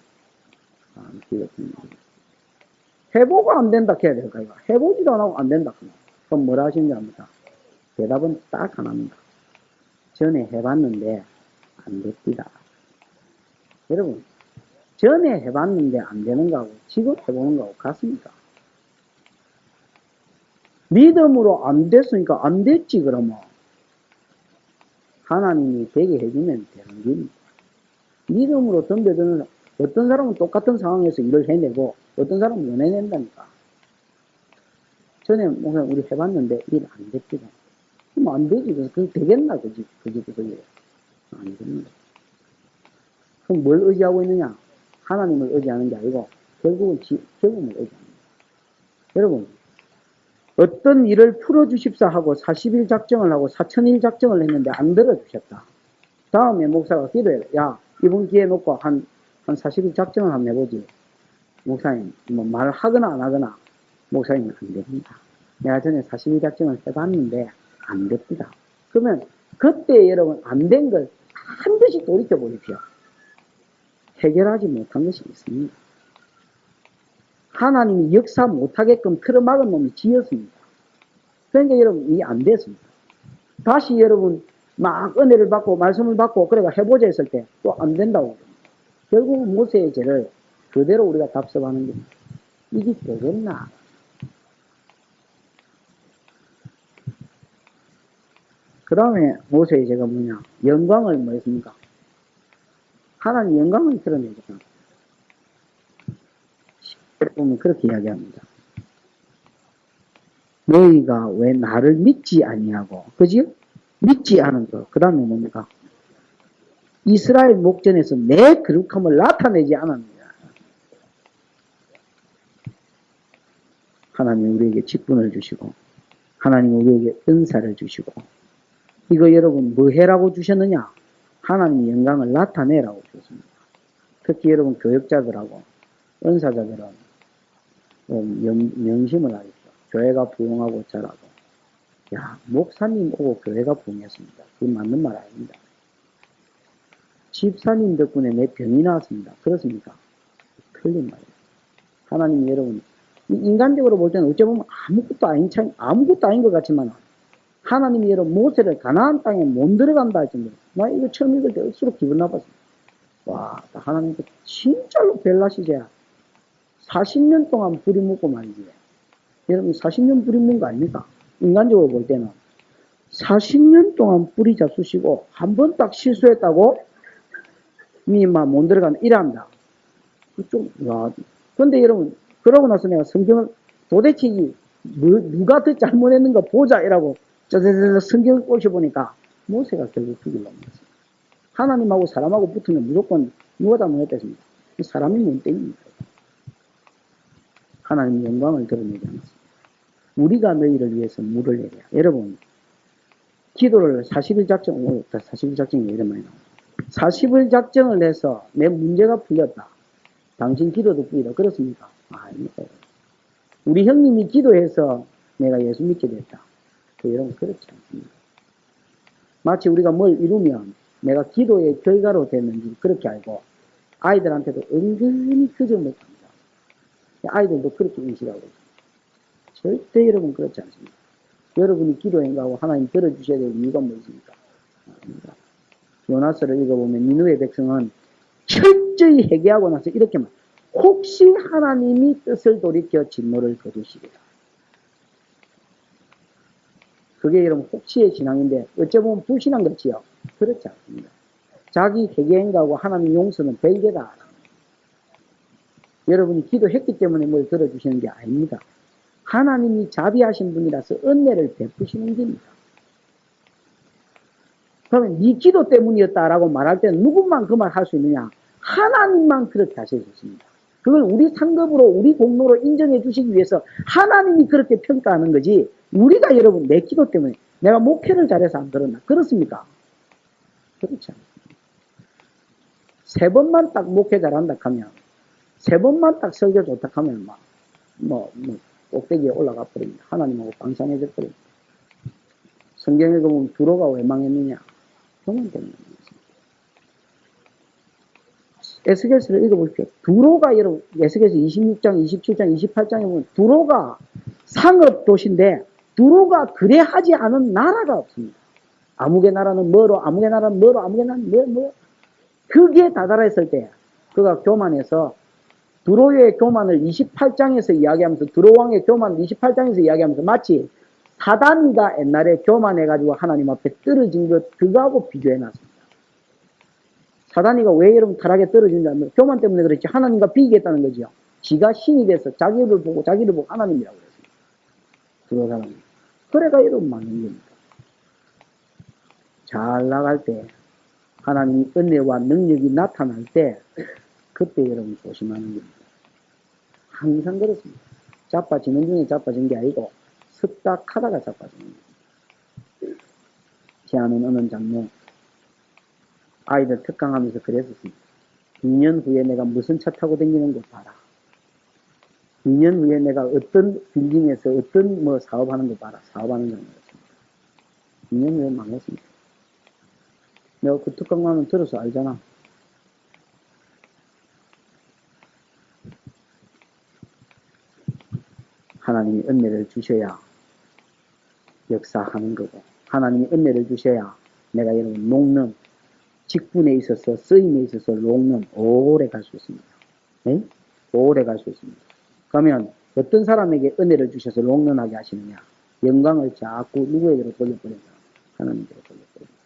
해보고 안 된다 해야 될까요? 해보지도 안 하고 안 된다 하면 그럼 뭐라 하시는지 압니까? 대답은 딱 하나입니다. 전에 해봤는데 안 됩니다. 여러분 전에 해봤는데 안 되는 거하고 지금 해보는 거하고 같습니까? 믿음으로 안 됐으니까 안 됐지 그러면 하나님이 되게 해주면 되는 겁니다. 믿음으로 덤벼드는 어떤 사람은 똑같은 상황에서 일을 해내고 어떤 사람은 못 해낸다니까. 전에 목사님 우리 해봤는데 일 안 됐거든. 그럼 안 되지. 그게 되겠나 그지 안 됩니다. 그럼 뭘 의지하고 있느냐? 하나님을 의지하는 게 아니고 결국은 경험을 의지합니다. 여러분 어떤 일을 풀어주십사 하고 40일 작정을 하고 4000일 작정을 했는데 안 들어주셨다. 다음에 목사가 기도해. 야 이번 기회 놓고 한 40일 작정을 한번 해보지. 목사님 뭐 말을 하거나 안 하거나 목사님은 안 됩니다. 내가 전에 40일 작정을 해봤는데 안 됩니다. 그러면 그때 여러분 안 된 걸 반드시 돌이켜 보십시오. 해결하지 못한 것이 있습니다. 하나님이 역사 못하게끔 틀어막은 놈이 지었습니다. 그러니까 여러분 이게 안 됐습니다. 다시 여러분 막 은혜를 받고 말씀을 받고 그래가 해보자 했을 때 또 안 된다고. 결국 모세의 죄를 그대로 우리가 답습하는 겁니다. 이게 되겠나? 그 다음에 모세의 죄가 뭐냐? 영광을 뭐 했습니까? 하나님 영광을 드러내죠. 보면 그렇게 이야기합니다. 너희가 왜 나를 믿지 아니하고, 그지요? 믿지 않은 것. 그 다음에 뭡니까? 이스라엘 목전에서 내 거룩함을 나타내지 않았느냐. 하나님 우리에게 직분을 주시고, 하나님 우리에게 은사를 주시고, 이거 여러분 뭐 해라고 주셨느냐? 하나님 영광을 나타내라고 주셨습니다. 특히 여러분 교역자들하고 은사자들은 명심을 하십시오. 교회가 부흥하고 자라고. 야, 목사님 오고 교회가 부흥했습니다. 그건 맞는 말 아닙니다. 집사님 덕분에 내 병이 나았습니다. 그렇습니까? 틀린 말이에요. 하나님 여러분, 인간적으로 볼 때는 어찌 보면 아무것도 아닌 것 같지만, 하나님이 여러분 모세를 가나안 땅에 못 들어간다 할 정도로, 나 이거 처음 읽을 때 억수로 기분 나빴습니다. 와, 하나님 진짜로 벨라시제야. 40년 동안 불이 묻고 말이지. 여러분 40년 불이 묻은 거 아닙니까? 인간적으로 볼 때는 40년 동안 뿌리 잡수시고 한 번 딱 실수했다고 니만 못 들어간다 이래합니다. 좀, 와. 근데 여러분, 그러고 나서 내가 성경을 도대체 누가 더 잘못했는가 보자 이라고 성경을 꼬셔보니까 모세가 결국 죽이려고 했어요. 하나님하고 사람하고 붙으면 무조건 누가 잘못했다 했습니다. 사람이 몸땡입니다. 하나님 영광을 드러내지 않습니다. 우리가 너희를 위해서 물을 내랴. 여러분, 기도를 40일 작정, 40일 작정이 이런 말이 나옵니다. 40일 작정을 해서 내 문제가 풀렸다. 당신 기도 덕분이다. 그렇습니까? 아닙니다. 우리 형님이 기도해서 내가 예수 믿게 됐다. 여러분, 그렇지 않습니다. 마치 우리가 뭘 이루면 내가 기도의 결과로 됐는지 그렇게 알고 아이들한테도 은근히 그 점을 합니다. 아이들도 그렇게 인식하고 있습니다. 절대 여러분 그렇지 않습니다. 여러분이 기도 행하고 하나님 들어주셔야 될 이유가 무엇입니까? 아닙니다. 요나서를 읽어보면 니느웨 백성은 철저히 회개하고 나서 이렇게 말, 혹시 하나님이 뜻을 돌이켜 진노를 거두시리라. 그게 여러분 혹시의 신앙인데 어째보면 불신앙 같지요? 그렇지 않습니다. 자기 회개 행하고 하나님 용서는 별개다. 여러분이 기도했기 때문에 뭘 들어주시는 게 아닙니다. 하나님이 자비하신 분이라서 은혜를 베푸시는 겁니다. 그러면 네 기도 때문이었다라고 말할 때는 누구만 그 말 할 수 있느냐? 하나님만 그렇게 하실 수 있습니다. 그걸 우리 상급으로 우리 공로로 인정해 주시기 위해서 하나님이 그렇게 평가하는 거지 우리가 여러분 내 기도 때문에 내가 목회를 잘해서 안 들었나? 그렇습니까? 그렇지 않습니다. 3번만 딱 목회 잘한다 하면 3번만 딱 설교 좋다 하면 꼭대기에 올라가 버립니다. 하나님하고 방상해져 버립니다. 성경에 보면 두로가 왜 망했느냐? 교만 때문에 망했습니다. 에스겔서를 읽어보십시오. 두로가 여러분 에스겔서 26장, 27장, 28장에 보면 두로가 상업 도시인데 두로가 그래 하지 않은 나라가 없습니다. 아무개 나라는 뭐로, 아무개 나라는 뭐로, 아무개 나라는 뭐. 그게 다다랐을 때 그가 교만해서 두로의 교만을 28장에서 이야기하면서 두로왕의 교만을 28장에서 이야기하면서 마치 사단이가 옛날에 교만해가지고 하나님 앞에 떨어진 것 그거하고 비교해놨습니다. 사단이가 왜 여러분 타락에 떨어진지 알면 교만 때문에 그렇지 하나님과 비교했다는 거죠. 지가 신이 돼서 자기를 보고 하나님이라고 그랬습니다. 두로 사람이. 그래가 여러분 맞는 겁니다. 잘 나갈 때 하나님이 은혜와 능력이 나타날 때 그때 여러분 조심하는 겁니다. 항상 그렇습니다. 자빠지는 중에 자빠진 게 아니고 습닥하다가 자빠지는 겁니다. 제 아는 어느 장로 아이들 특강하면서 그랬었습니다. 2년 후에 내가 무슨 차 타고 다니는 거 봐라. 2년 후에 내가 어떤 빌딩에서 어떤 사업하는 거 봐라. 사업하는 장로 같습니다. 2년 후에 망했습니다. 내가 그 특강만은 들어서 알잖아. 하나님이 은혜를 주셔야 역사하는 거고 하나님이 은혜를 주셔야 내가 여러분 녹는 직분에 있어서 쓰임에 있어서 녹는 오래 갈 수 있습니다. 네? 오래 갈 수 있습니다. 그러면 어떤 사람에게 은혜를 주셔서 녹는하게 하시느냐? 영광을 자꾸 누구에게로 돌려버리냐? 하나님께로 돌려버립니다.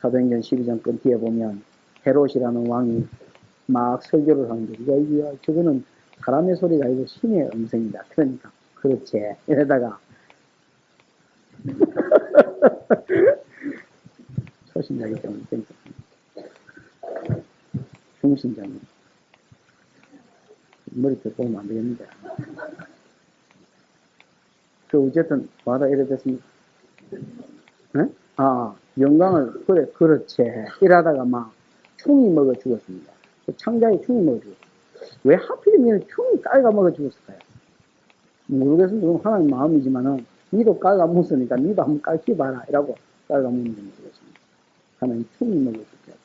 사도행전 12장 끝 뒤에 보면 헤롯이라는 왕이 막 설교를 하는데 이야 저거는 사람의 소리가 아니고 신의 음성이다. 그러니까 그렇지. 이러다가 초신자기 때문에 중신자는 머리털 보면 안 되겠는데. 어쨌든 와다 이래 됐습니다. 네? 영광을 그래 그렇지. 이러다가 막 충이 먹어 죽었습니다. 그 창자에 충이 먹어 죽었어요. 왜 하필이면 충이 깔가 먹어 죽었을까요? 모르겠습니다. 그건 하나님 마음이지만은 니도 깔가 묻으니까 니도 한번 깔기 봐라 이라고 깔가 묻는 줄 모르겠습니다. 하나님 충이 먹어 죽게 하셨습니다.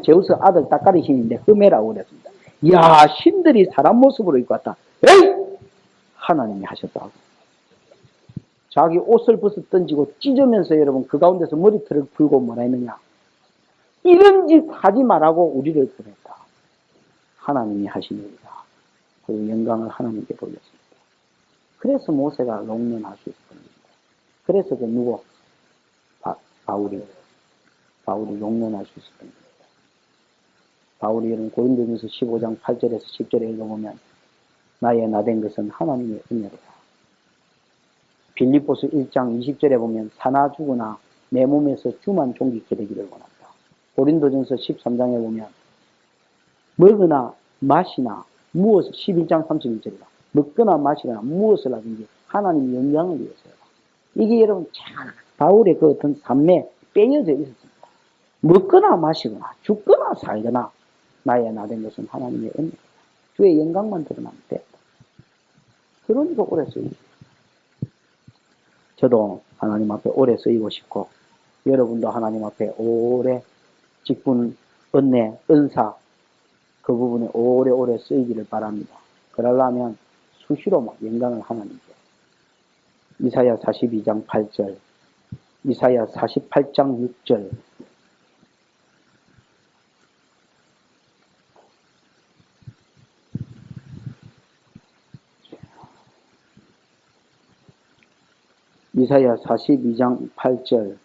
제우스 아들 따까리 신인데 흠해라고 그랬습니다. 이야, 신들이 사람 모습으로 입고 왔다. 에이! 하나님이 하셨다고. 자기 옷을 벗어 던지고 찢으면서 여러분 그 가운데서 머리털을 풀고 뭐라 했느냐. 이런 짓 하지 말라고 우리를 보냈다. 하나님이 하신 일이다. 그 영광을 하나님께 돌렸습니다. 그래서 모세가 롱런할 수 있었습니다. 그래서 그 누구? 바울이 롱런할 수 있었습니다. 바울이 여러분 고린도전서 15장 8절에서 10절에 읽어보면 나의 나된 것은 하나님의 은혜로다. 빌립보서 1장 20절에 보면 사나 죽으나 내 몸에서 주만 존귀케 되기를 원한다. 고린도전서 13장에 보면 먹으나 마시나 무엇을 11장 31절이다. 먹거나 마시거나 무엇을 하든지 하나님의 영광을 위해서요. 이게 여러분 참 바울의 그 어떤 삶에 빼여져 있었습니다. 먹거나 마시거나 죽거나 살거나 나의 나된 것은 하나님의 은혜다. 주의 영광만 드러나면 됐다. 그러니까 오래 쓰이죠. 저도 하나님 앞에 오래 쓰이고 싶고 여러분도 하나님 앞에 오래 직분, 은혜, 은사 그 부분에 오래오래 쓰이기를 바랍니다. 그러려면 수시로 막 영광을 하나님께. 이사야 42장 8절, 이사야 48장 6절, 이사야 42장 8절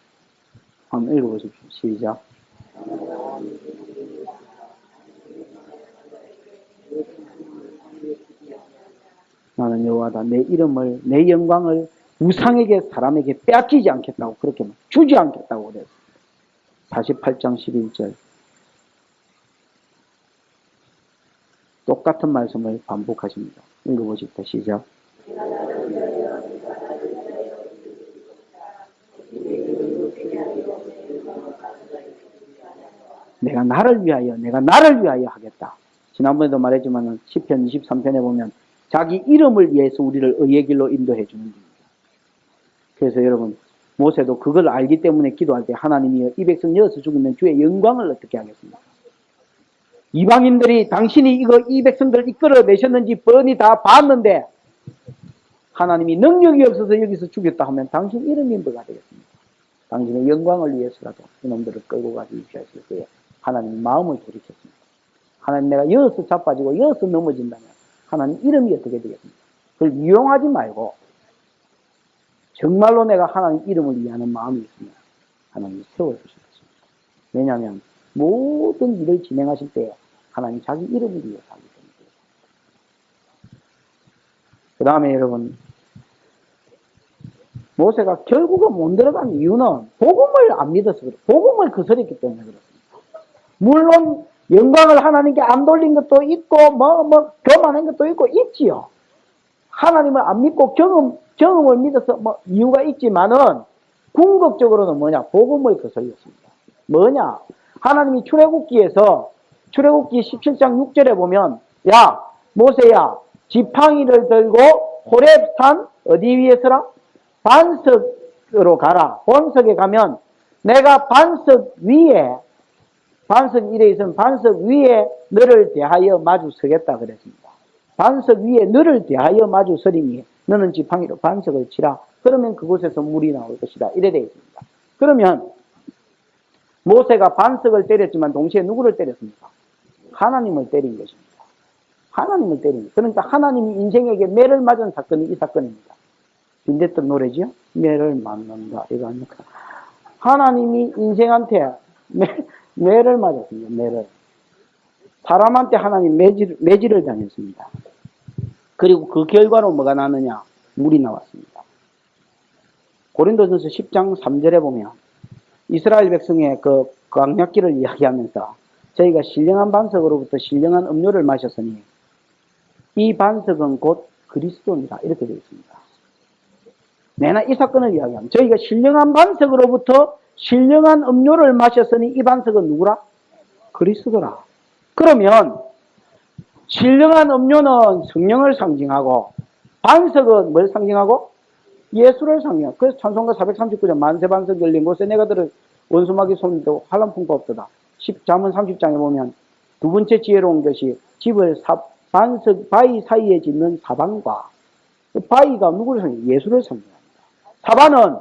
한번 읽어보십시오. 시작. 나는 여호와다. 내 이름을 내 영광을 우상에게 사람에게 빼앗기지 않겠다고 그렇게 주지 않겠다고 그랬어요. 48장 11절 똑같은 말씀을 반복하십니다. 읽어보십시오. 시작. 내가 나를 위하여 하겠다. 지난번에도 말했지만 시편 23편에 보면 자기 이름을 위해서 우리를 의의 길로 인도해 주는 겁니다. 그래서 여러분 모세도 그걸 알기 때문에 기도할 때 하나님이 이 백성 여어서 죽으면 주의 영광을 어떻게 하겠습니까? 이방인들이 당신이 이 백성들 이끌어내셨는지 뻔히 다 봤는데 하나님이 능력이 없어서 여기서 죽였다 하면 당신 이름이 뭐가 되겠습니까? 당신의 영광을 위해서라도 이놈들을 끌고 가지 주셨을 때에 하나님 마음을 돌이켰습니다. 하나님 내가 여어서 자빠지고 여어서 넘어진다면 하나님 이름이 어떻게 되겠습니까? 그걸 이용하지 말고 정말로 내가 하나님 이름을 위하는 마음이 있으면 하나님이 세워주시겠습니다. 왜냐하면 모든 일을 진행하실 때 하나님 자기 이름을 위해서 하기 때문에. 그 다음에 여러분 모세가 결국은 못 들어간 이유는 복음을 안 믿어서 그래요. 복음을 거스렸기 때문에 그렇습니다. 물론 영광을 하나님께 안 돌린 것도 있고 교만한 것도 있고 있지요. 하나님을 안 믿고 경험을 믿어서 이유가 있지만은 궁극적으로는 뭐냐? 복음을 거슬렸습니다. 뭐냐? 하나님이 출애굽기 17장 6절에 보면 야 모세야 지팡이를 들고 호렙산 어디 위에서라? 반석으로 가라. 반석에 가면 내가 반석 위에 반석 이래 있으면 반석 위에 너를 대하여 마주 서겠다 그랬습니다. 반석 위에 너를 대하여 마주 서리니 너는 지팡이로 반석을 치라. 그러면 그곳에서 물이 나올 것이다. 이래 되어 있습니다. 그러면 모세가 반석을 때렸지만 동시에 누구를 때렸습니까? 하나님을 때린 것입니다. 하나님을 때린 것. 그러니까 하나님이 인생에게 매를 맞은 사건이 이 사건입니다. 빈대떡 노래지요? 매를 맞는다. 이거 아닙니까? 하나님이 인생한테 매를 맞았습니다. 매를. 사람한테 하나님 매질을 당했습니다. 그리고 그 결과로 뭐가 나느냐? 물이 나왔습니다. 고린도전서 10장 3절에 보면 이스라엘 백성의 그 광야길을 이야기하면서 저희가 신령한 반석으로부터 신령한 음료를 마셨으니 이 반석은 곧 그리스도입니다. 이렇게 되어 있습니다. 내나 이 사건을 이야기하면 저희가 신령한 반석으로부터 신령한 음료를 마셨으니 이 반석은 누구라? 그리스도라. 그러면 신령한 음료는 성령을 상징하고 반석은 뭘 상징하고? 예수를 상징하고. 그래서 찬송가 439장 만세 반석 열린 곳에 내가 들을 원수마귀 손도 환란 품고 없도다. 잠언 30장에 보면 두 번째 지혜로운 것이 집을 반석 바위 사이에 짓는 사반과 그 바위가 누구를 상징합니까? 예수를 상징합니다. 사반은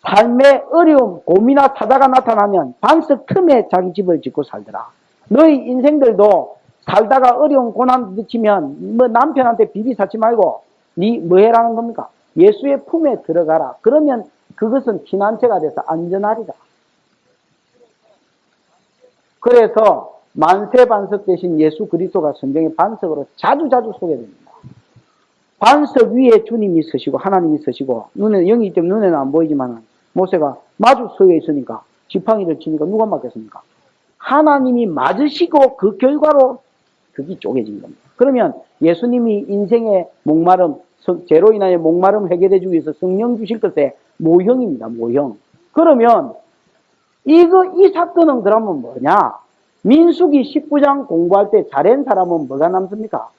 삶의 어려움, 고민이나 타다가 나타나면 반석 틈에 자기 집을 짓고 살더라. 너희 인생들도 살다가 어려운 고난 느끼면 뭐 남편한테 비비 사지 말고 니 뭐 해라는 겁니까? 예수의 품에 들어가라. 그러면 그것은 피난처가 돼서 안전하리라. 그래서 만세 반석 대신 예수 그리스도가 성경의 반석으로 자주 소개됩니다. 반석 위에 주님이 서시고 하나님이 서시고 눈에 영이기 때문에 눈에는 안 보이지만 모세가 마주 서여 있으니까 지팡이를 치니까 누가 맞겠습니까? 하나님이 맞으시고 그 결과로 그게 쪼개진 겁니다. 그러면 예수님이 인생의 목마름, 죄로 인하여 목마름 해결해 주기 위해서 성령 주실 것의 모형입니다. 모형. 그러면 이 사건은 그러면 뭐냐? 민수기 19장 공부할 때 잘한 사람은 뭐가 남습니까?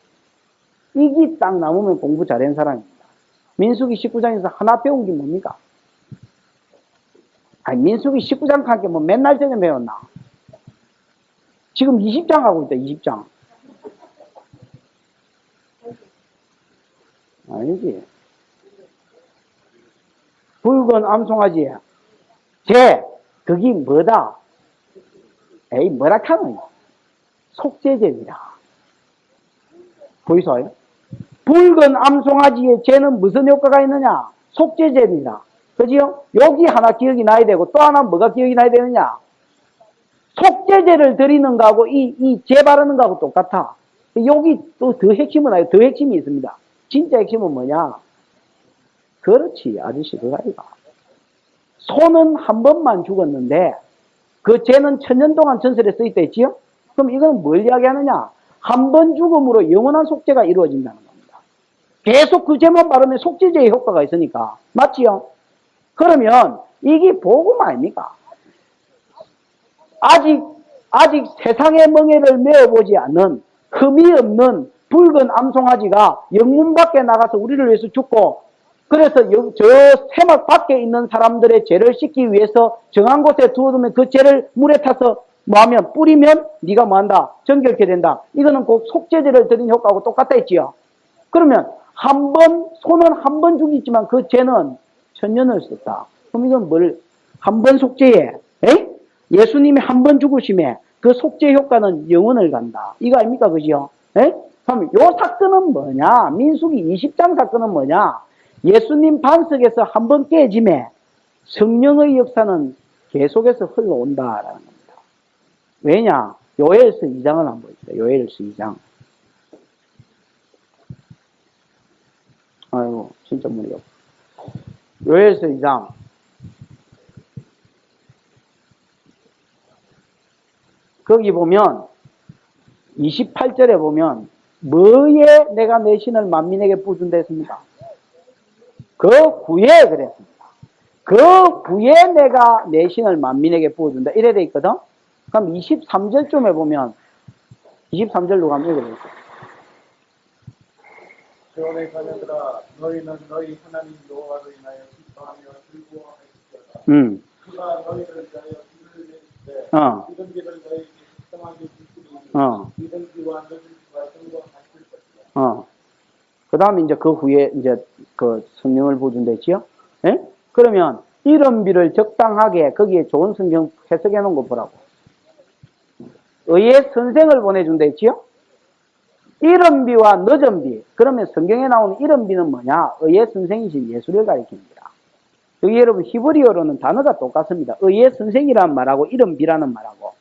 이기 딱 남으면 공부 잘한 사람입니다. 민수기 19장에서 하나 배운 게 뭡니까? 아니, 민수기 19장 함께 뭐 맨날 저녁 배웠나? 지금 20장 하고 있다, 20장. 아니지. 붉은 암송아지. 그게 뭐다? 에이, 뭐라 카노? 속죄제입니다. 보이소요? 붉은 암송아지의 죄는 무슨 효과가 있느냐? 속죄제입니다. 그지요? 여기 하나 기억이 나야 되고 또 하나 뭐가 기억이 나야 되느냐? 속죄제를 드리는 거하고 이 죄 바르는 거하고 똑같아. 여기 또 더 핵심은 아니고 더 핵심이 있습니다. 진짜 핵심은 뭐냐? 그렇지, 아저씨, 그거 아이가. 소는 한 번만 죽었는데 그 죄는 1000년 동안 전설에 쓰여있다 했지요? 그럼 이건 뭘 이야기하느냐? 한 번 죽음으로 영원한 속죄가 이루어진다는 겁니다. 계속 그 죄만 바르면 속죄제의 효과가 있으니까. 맞지요? 그러면 이게 복음 아닙니까? 아직 세상의 멍에를 메어보지 않는 흠이 없는 붉은 암송아지가 영문 밖에 나가서 우리를 위해서 죽고 그래서 저 세막 밖에 있는 사람들의 죄를 씻기 위해서 정한 곳에 두어두면 그 죄를 물에 타서 뭐하면 뿌리면 네가 뭐한다? 정결케 된다. 이거는 꼭 속죄제를 드린 효과하고 똑같다 했지요. 그러면 소는 한 번 죽이지만 그 죄는 1000년을 썼다. 그럼 이건 한 번 속죄에 예수님이 한 번 죽으심에 그 속죄 효과는 영원을 간다. 이거 아닙니까? 그죠? 그럼 요 사건은 뭐냐? 민수기 20장 사건은 뭐냐? 예수님 반석에서 한 번 깨짐에 성령의 역사는 계속해서 흘러온다라는 겁니다. 왜냐? 요엘서 2장을 한번 보십시다. 요엘서 2장. 아이고, 진짜 무리가 없어. 요엘서 2장. 거기 보면 28절에 보면 뭐에 내가 내 신을 만민에게 부어준다 했습니까? 그 후에 그랬습니다. 그 후에 내가 내 신을 만민에게 부어준다. 이래 돼 있거든. 그럼 23절쯤에 보면 23절로 가면 이렇게 돼 있어요. 시온의 자녀들아 너희는 너희 하나님 여호와로 인하여 기뻐하며 즐거워하시리로다. 그가 너희를 위하여 길을 내실 때 이런 길을 너희에게 적당하게 주시리니 이런 길과 너희 수가 성공하실 것이다. 그 다음에 이제 그 후에 이제 그 성령을 부어준다 했지요? 예? 그러면 이런 비를 적당하게 거기에 좋은 성경 해석해 놓은 거 보라고. 의의 선생을 보내준다 했지요? 이른 비와 늦은 비. 그러면 성경에 나오는 이른 비는 뭐냐? 의의 선생이신 예수를 가리킵니다. 여기 여러분 히브리어로는 단어가 똑같습니다. 의의 선생이라는 말하고 이른 비라는 말하고.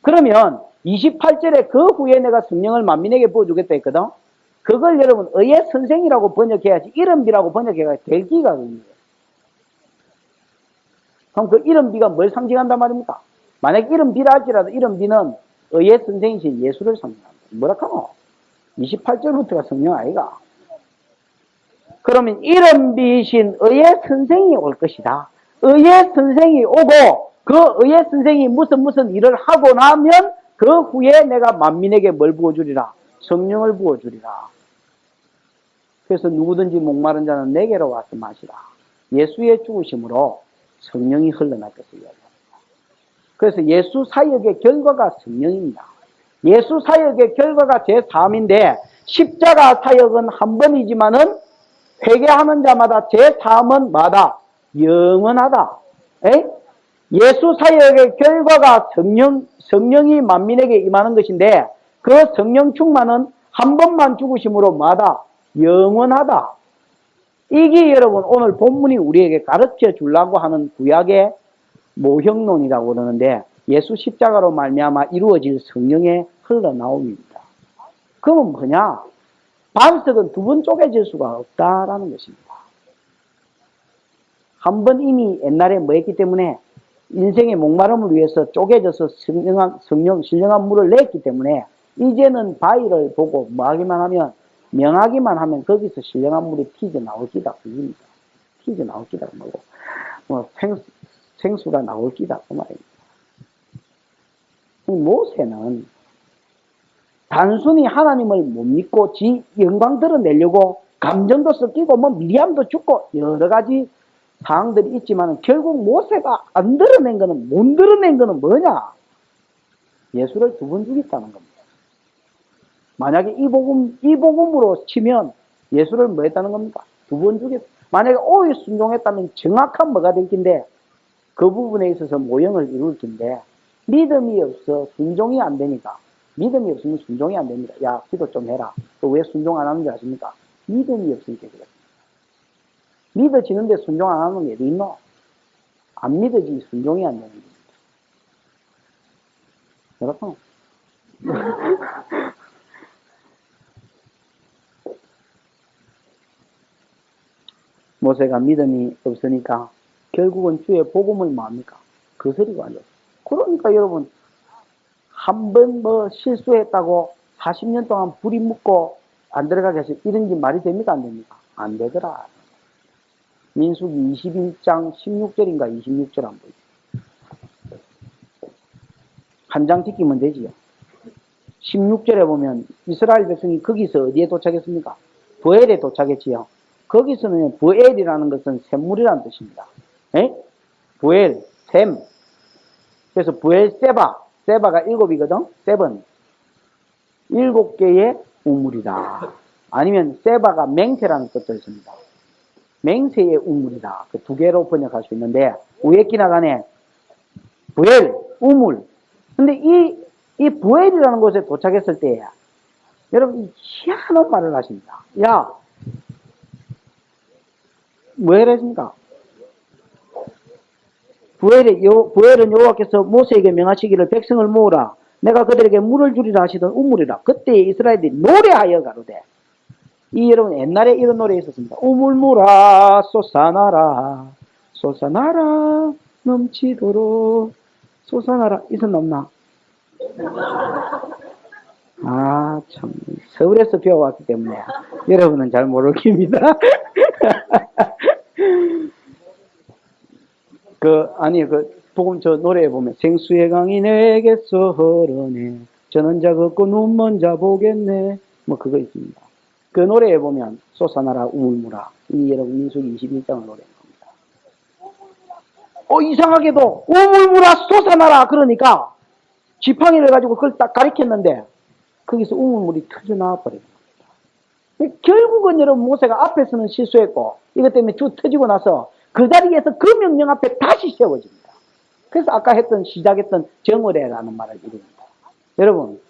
그러면 28절에 그 후에 내가 성령을 만민에게 부어주겠다 했거든. 그걸 여러분 의의 선생이라고 번역해야지 이른 비라고 번역해야 될 기가 없는 거예요. 그럼 그 이른 비가 뭘 상징한단 말입니까? 만약 이른 비라 할지라도 이른 비는 의의 선생이신 예수를 상징합니다. 뭐라 카노? 28절부터가 성령 아이가. 그러면 이른 비이신 의의 선생이 올 것이다. 의의 선생이 오고 그 의의 선생이 무슨 일을 하고 나면 그 후에 내가 만민에게 뭘 부어주리라? 성령을 부어주리라. 그래서 누구든지 목마른 자는 내게로 와서 마시라. 예수의 죽으심으로 성령이 흘러날 것을 이야기합니다. 그래서 예수 사역의 결과가 성령입니다. 예수 사역의 결과가 제3인데 십자가 사역은 한 번이지만은 회개하는 자마다 제3은 마다 영원하다. 에? 예수 사역의 결과가 성령이 만민에게 임하는 것인데 그 성령 충만은 한 번만 죽으심으로 마다 영원하다. 이게 여러분 오늘 본문이 우리에게 가르쳐 주려고 하는 구약의 모형론이라고 그러는데 예수 십자가로 말미암아 이루어질 성령의 흘러나옴입니다. 그러면 뭐냐? 반석은 두 번 쪼개질 수가 없다라는 것입니다. 한 번 이미 옛날에 뭐 했기 때문에 인생의 목마름을 위해서 쪼개져서 신령한 물을 냈기 때문에 이제는 바위를 보고 뭐 하기만 하면 명하기만 하면 거기서 신령한 물이 튀져 나올 기다 그입니다. 튀져 나올 기다 그 말고 뭐 생수가 나올 기다 그 말입니다. 모세는 단순히 하나님을 못 믿고 지 영광 드러내려고 감정도 섞이고 뭐 미리암도 죽고 여러 가지 사항들이 있지만 결국 모세가 안 드러낸 거는 못 드러낸 거는 뭐냐? 예수를 두 번 죽였다는 겁니다. 만약에 이 복음으로 치면 예수를 뭐 했다는 겁니까? 두 번 죽였. 만약에 오히 순종했다면 정확한 뭐가 될 긴데 그 부분에 있어서 모형을 이룰 긴데 믿음이 없어 순종이 안 되니까 믿음이 없으면 순종이 안 됩니다. 야 기도 좀 해라. 왜 순종 안 하는 줄 아십니까? 믿음이 없으니까 그렇습니다. 믿어지는데 순종 안 하는 게 어디 있노? 안 믿어지 순종이 안 되는 겁니다. 여러분 모세가 믿음이 없으니까 결국은 주의 복음을 뭐합니까? 거스리고 앉았어요. 그러니까 여러분 한 번 뭐 실수했다고 40년 동안 불이 묻고 안 들어가게 해서 이런 게 말이 됩니까? 안 됩니까? 안 되더라. 민수기 21장 16절인가 26절 안 보이죠? 한 장 뒷기면 되지요. 16절에 보면 이스라엘 백성이 거기서 어디에 도착했습니까? 브엘에 도착했지요. 거기서는 브엘이라는 것은 샘물이라는 뜻입니다. 에? 브엘, 샘. 그래서 브엘 세바가 7이거든? 세븐. 7개의 우물이다. 아니면 세바가 맹세라는 뜻도 있습니다. 맹세의 우물이다. 그 두 개로 번역할 수 있는데 위에 기나가네 브엘, 우물. 근데 이 브엘이라는 곳에 도착했을 때 여러분 희한한 말을 하십니다. 야, 뭐 해랬습니까? 브엘은 여호와께서 모세에게 명하시기를 백성을 모으라. 내가 그들에게 물을 주리라 하시던 우물이라. 그때 이스라엘들이 노래하여 가로되. 이 여러분 옛날에 이런 노래 있었습니다. 우물물아 솟아나라 솟아나라 넘치도록 솟아나라. 있었나 없나? 아 참 서울에서 배워왔기 때문에 여러분은 잘 모르겠습니다. 복음 저 노래에 보면 생수의 강이 내게서 흐르네 저는 자 걷고 눈 먼 자 보겠네 뭐 그거 있습니다. 그 노래에 보면 솟아나라 우물물아 이 여러분 민수기 21장을 노래한 겁니다. 이상하게도 우물물아 솟아나라 그러니까 지팡이를 가지고 그걸 딱 가리켰는데 거기서 우물물이 터져 나와 버린 겁니다. 결국은 여러분 모세가 앞에서는 실수했고 이것 때문에 쭉 터지고 나서 그 자리에서 그 명령 앞에 다시 세워집니다. 그래서 아까 시작했던 정월해라는 말을 이룹니다. 여러분,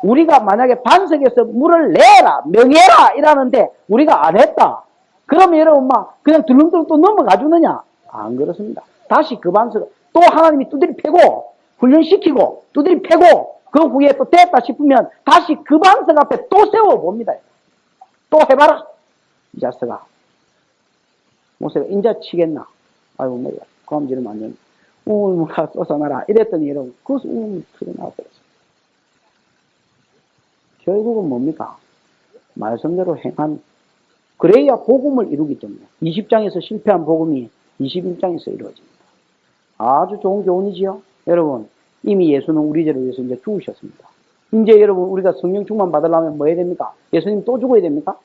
우리가 만약에 반석에서 물을 내라, 명해라 이라는데 우리가 안 했다. 그러면 여러분 그냥 들렁들렁 또 넘어가 주느냐? 안 그렇습니다. 다시 그 반석을 또 하나님이 두드리 패고 훈련시키고 두드리 패고 그 후에 또 됐다 싶으면 다시 그 반석 앞에 또 세워봅니다. 또 해봐라. 이 자식아. 모세가 인자 치겠나? 아이고, 뭐야. 그럼 지르면 안 되는. 우물물아 솟아나라. 이랬더니 여러분, 그것은 우물물이 튀어나와버렸어요. 결국은 뭡니까? 말씀대로 행한, 그래야 복음을 이루기 때문에. 20장에서 실패한 복음이 21장에서 이루어집니다. 아주 좋은 교훈이지요. 여러분, 이미 예수는 우리 죄를 위해서 이제 죽으셨습니다. 이제 여러분, 우리가 성령 충만 받으려면 뭐 해야 됩니까? 예수님 또 죽어야 됩니까?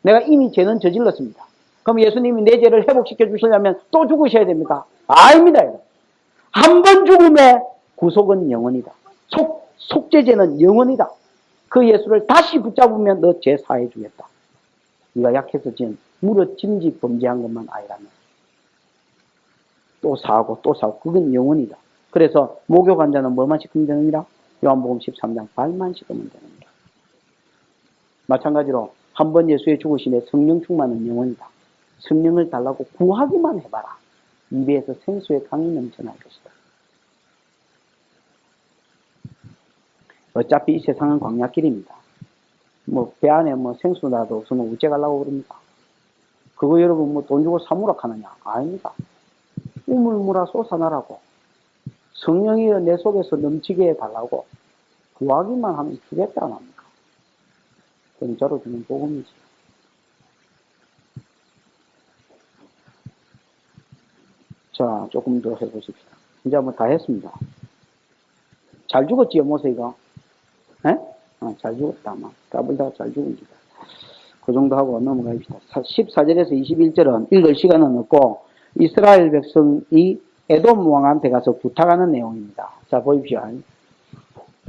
내가 이미 죄는 저질렀습니다. 그럼 예수님이 내 죄를 회복시켜 주시려면 또 죽으셔야 됩니까? 아닙니다. 한 번 죽음에 구속은 영원이다. 속죄죄는 영원이다. 그 예수를 다시 붙잡으면 너 죄 사해 주겠다. 네가 약해서 지은 무릇 짐짓 범죄한 것만 아니라면 또 사하고 또 사하고 그건 영원이다. 그래서 목욕한 자는 뭐만 씻으면 되느니라? 요한복음 13장 발만 씻으면 되느니라. 마찬가지로 한 번 예수의 죽으심에 성령 충만은 영원이다. 성령을 달라고 구하기만 해봐라. 입에서 생수의 강이 넘쳐날 것이다. 어차피 이 세상은 광야길입니다. 뭐 배 안에 뭐 생수라도 없으면 어째 가려고 그럽니까? 그거 여러분 뭐 돈 주고 사무라 하느냐? 아닙니다. 우물물아 솟아나라고 성령이 내 속에서 넘치게 해달라고 구하기만 하면 주겠다는 합니까? 공짜로 주는 복음이지. 자, 조금 더 해보십시다. 이제 뭐 다 했습니다. 잘 죽었지요, 모세가? 예? 잘 죽었다, 아마. 까불다가 잘 죽은 기다. 그 정도 하고 넘어가십시다. 14절에서 21절은 읽을 시간은 없고, 이스라엘 백성이 에돔 왕한테 가서 부탁하는 내용입니다. 자, 보십시오.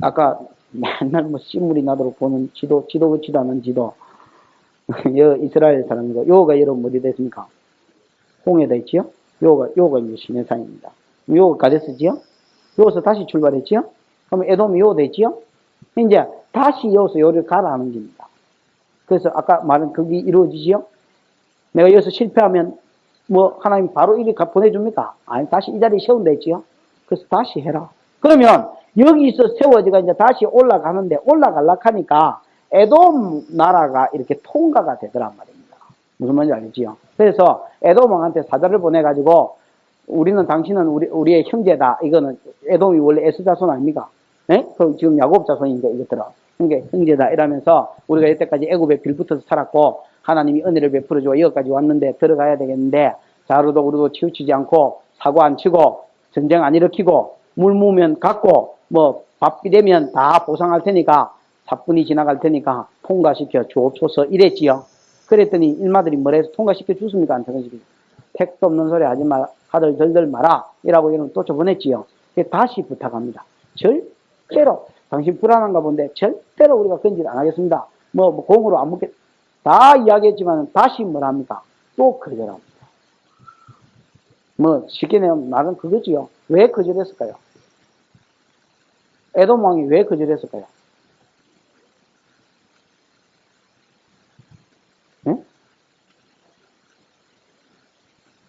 아까 맨날 뭐 씨물이 나도록 보는 지도 그치도 않은 지도. 이스라엘 사람이고, 요가 여러분 어디 됐습니까? 홍해다 있지요? 요가 이제 시내산입니다. 요가 가데스지요? 여기서 다시 출발했지요? 그럼 에돔이 요가 됐지요? 이제 다시 여기서 요를 가라 하는 겁니다. 그래서 아까 말한 그게 이루어지지요? 내가 여기서 실패하면 뭐 하나님 바로 이리 보내줍니까? 아니, 다시 이 자리에 세운다 했지요? 그래서 다시 해라. 그러면 여기서 세워지가 이제 다시 올라가는데 올라가려고 하니까 에돔 나라가 이렇게 통과가 되더란 말입니다. 무슨 말인지 알겠지요? 그래서 에돔 왕한테 사자를 보내가지고 우리는 당신은 우리의 형제다. 이거는 에돔이 원래 에스 자손 아닙니까? 네? 그럼 지금 야곱 자손이니까 이것들은. 그러니까 형제다 이러면서 우리가 이때까지 애굽에 빌붙어서 살았고 하나님이 은혜를 베풀어주고 여기까지 왔는데 들어가야 되겠는데 자루도 우리도 치우치지 않고 사고 안 치고 전쟁 안 일으키고 물 모으면 갖고 뭐 밥비 되면 다 보상할 테니까 사뿐히 지나갈 테니까 통과시켜 주옵소서 이랬지요. 그랬더니 일마들이 뭐래서 통과시켜 줬습니까? 안 통과시켜. 택도 없는 소리 하지 마. 하들 덜덜 마라. 이라고 이런 쫓아보냈지요. 다시 부탁합니다. 절대로 당신 불안한가 본데 절대로 우리가 건질 안 하겠습니다. 뭐 공으로 안 묻겠 다 이야기했지만 다시 뭐랍니까? 또 거절합니다. 뭐 쉽게 내면 말은 그거지요. 왜 거절했을까요? 에돔 왕이 왜 거절했을까요? 네?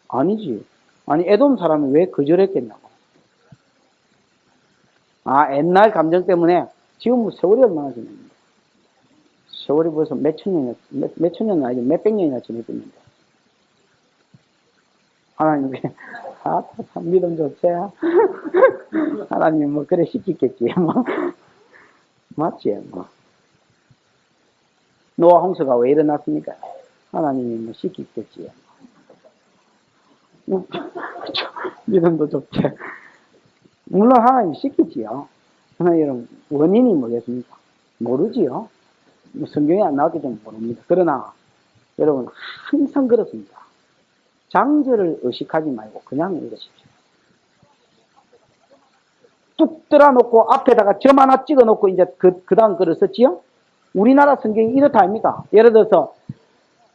아니지. 아니 에돔 사람이 왜 거절했겠냐고. 옛날 감정 때문에 지금 뭐 세월이 얼마나 지났는데. 세월이 벌써 몇천 년은 아니죠. 몇백 년이나 지냈는데. 하나님, 참 믿음 좋지. 하나님, 뭐, 그래 시키겠지. 뭐. 맞지, 뭐. 노아 홍수가 왜 일어났습니까? 하나님이 뭐 시키겠지. 믿음도 좋지. 물론 하나님이 시키지요. 그러나 여러분, 원인이 뭐겠습니까? 모르지요. 성경에 안 나왔기 때문에 모릅니다. 그러나, 여러분, 항상 그렇습니다. 장절을 의식하지 말고 그냥 읽으십시오. 뚝 들어놓고 앞에다가 점 하나 찍어놓고 이제 그 다음 글을 썼지요? 우리나라 성경이 이렇다 아닙니까? 예를 들어서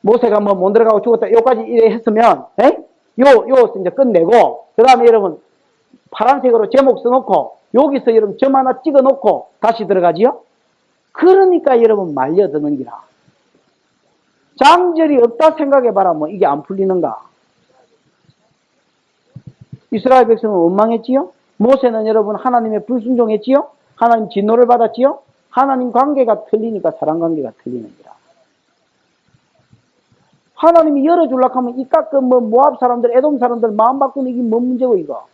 모세가 뭐 못 들어가고 죽었다 요까지 이래 했으면 요 이제 끝내고 그 다음에 여러분 파란색으로 제목 써놓고 여기서 여러분 점 하나 찍어놓고 다시 들어가지요? 그러니까 여러분 말려드는 기라. 장절이 없다 생각해봐라. 뭐 이게 안 풀리는가? 이스라엘 백성은 원망했지요? 모세는 여러분 하나님의 불순종했지요? 하나님 진노를 받았지요? 하나님 관계가 틀리니까 사람 관계가 틀리는 거라. 하나님이 열어주려고 하면 이 깎은 뭐 모압 사람들, 에돔 사람들 마음 바꾸는 이게 뭔 문제고 이거?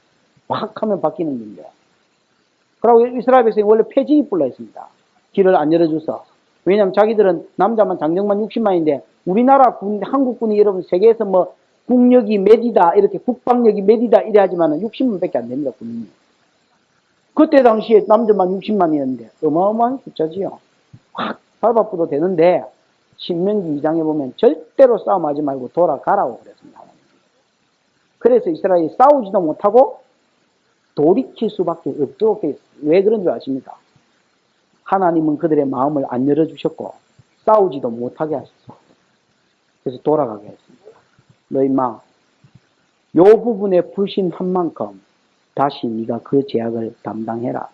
확 하면 바뀌는 문제. 그리고 이스라엘 백성이 원래 폐지기 불러 있습니다. 길을 안 열어줘서. 왜냐면 자기들은 남자만 장정만 60만인데 우리나라 군, 한국군이 여러분 세계에서 뭐 국력이 몇이다, 이렇게 국방력이 몇이다, 이래 하지만은 60만 밖에 안 됩니다, 군인이. 그때 당시에 남자만 60만이었는데, 어마어마한 숫자지요. 확 밟아뿌도 되는데, 신명기 2장에 보면 절대로 싸움하지 말고 돌아가라고 그랬습니다. 그래서 이스라엘이 싸우지도 못하고 돌이킬 수밖에 없도록 돼 있어요. 왜 그런 줄 아십니까? 하나님은 그들의 마음을 안 열어주셨고 싸우지도 못하게 하셨어. 그래서 돌아가게 했습니다. 너 임마 요 부분에 불신한 만큼 다시 네가 그 죄악을 담당해라.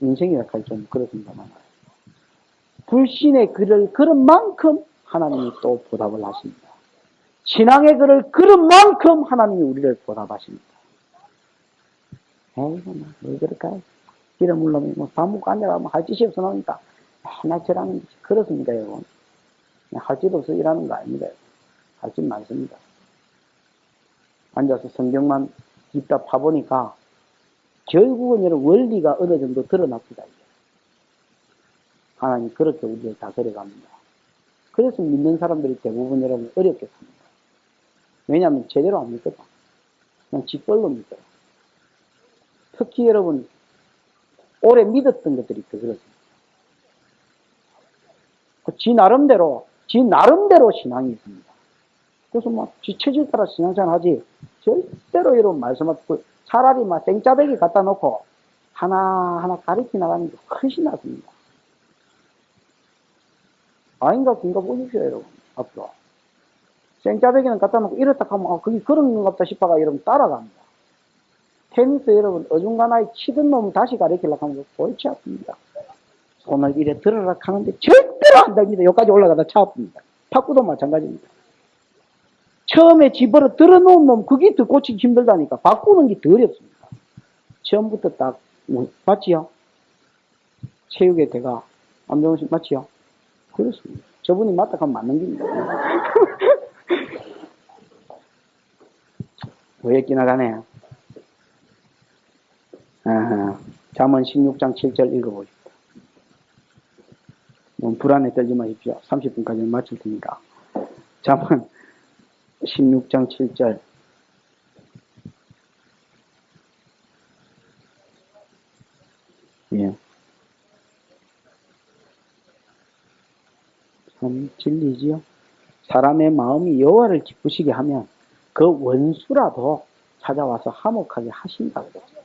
인생이라 할 좀 그렇습니다만 불신의 글을 그런 만큼 하나님이 또 보답을 하십니다. 신앙의 글을 그런 만큼 하나님이 우리를 보답하십니다. 에이구, 왜 그럴까요? 기름 물러면 밥 먹고 앉아가면 할 짓이 없어 나오니까 맨날 저라는 짓이 그렇습니다, 여러분. 할 짓 없어 일하는 거 아닙니다. 할 짓 많습니다. 앉아서 성경만 입다 파보니까 결국은 여러분 원리가 어느 정도 드러납니다. 하나님 그렇게 우리를 다스려갑니다. 그래서 믿는 사람들이 대부분 여러분 어렵게 삽니다. 왜냐하면 제대로 안 믿거든. 그냥 짓벌로 믿어요. 특히 여러분 오래 믿었던 것들이 더 그렇습니다. 지 나름대로 신앙이 있습니다. 그래서 막 지체질 따라 신앙생활 하지 절대로 여러분 말씀하고 차라리 막 생짜배기 갖다 놓고 하나하나 가르치 나가는 게 훨씬 낫습니다. 아닌가 긴가 보십시오 여러분. 앞으로 생짜배기는 갖다 놓고 이렇다 하면 그게 그런 건가 보다 싶어가 여러분 따라갑니다. 테니스 여러분 어중간하게 치던 놈 다시 가르치려고 하면 골치 아픕니다. 손을 이래 들으라 하는데 절대로 안 됩니다. 여기까지 올라가다 차 아픕니다. 탁구도 마찬가지입니다. 처음에 집어로 들어놓은 놈 그게 더 고치기 힘들다니까 바꾸는 게 더 어렵습니다. 처음부터 딱 맞지요? 체육의 대가 안병훈 씨 맞지요? 그렇습니다. 저분이 맞다 하면 맞는 겁니다. 왜 끼나가네? 잠언 16장 7절 읽어보십시오. 너무 불안에 떨지 마십시오. 30분까지는 맞출 테니까. 잠언 16장 7절. 예. 참 진리지요. 사람의 마음이 여호와를 기쁘시게 하면 그 원수라도 찾아와서 화목하게 하신다고 그랬죠.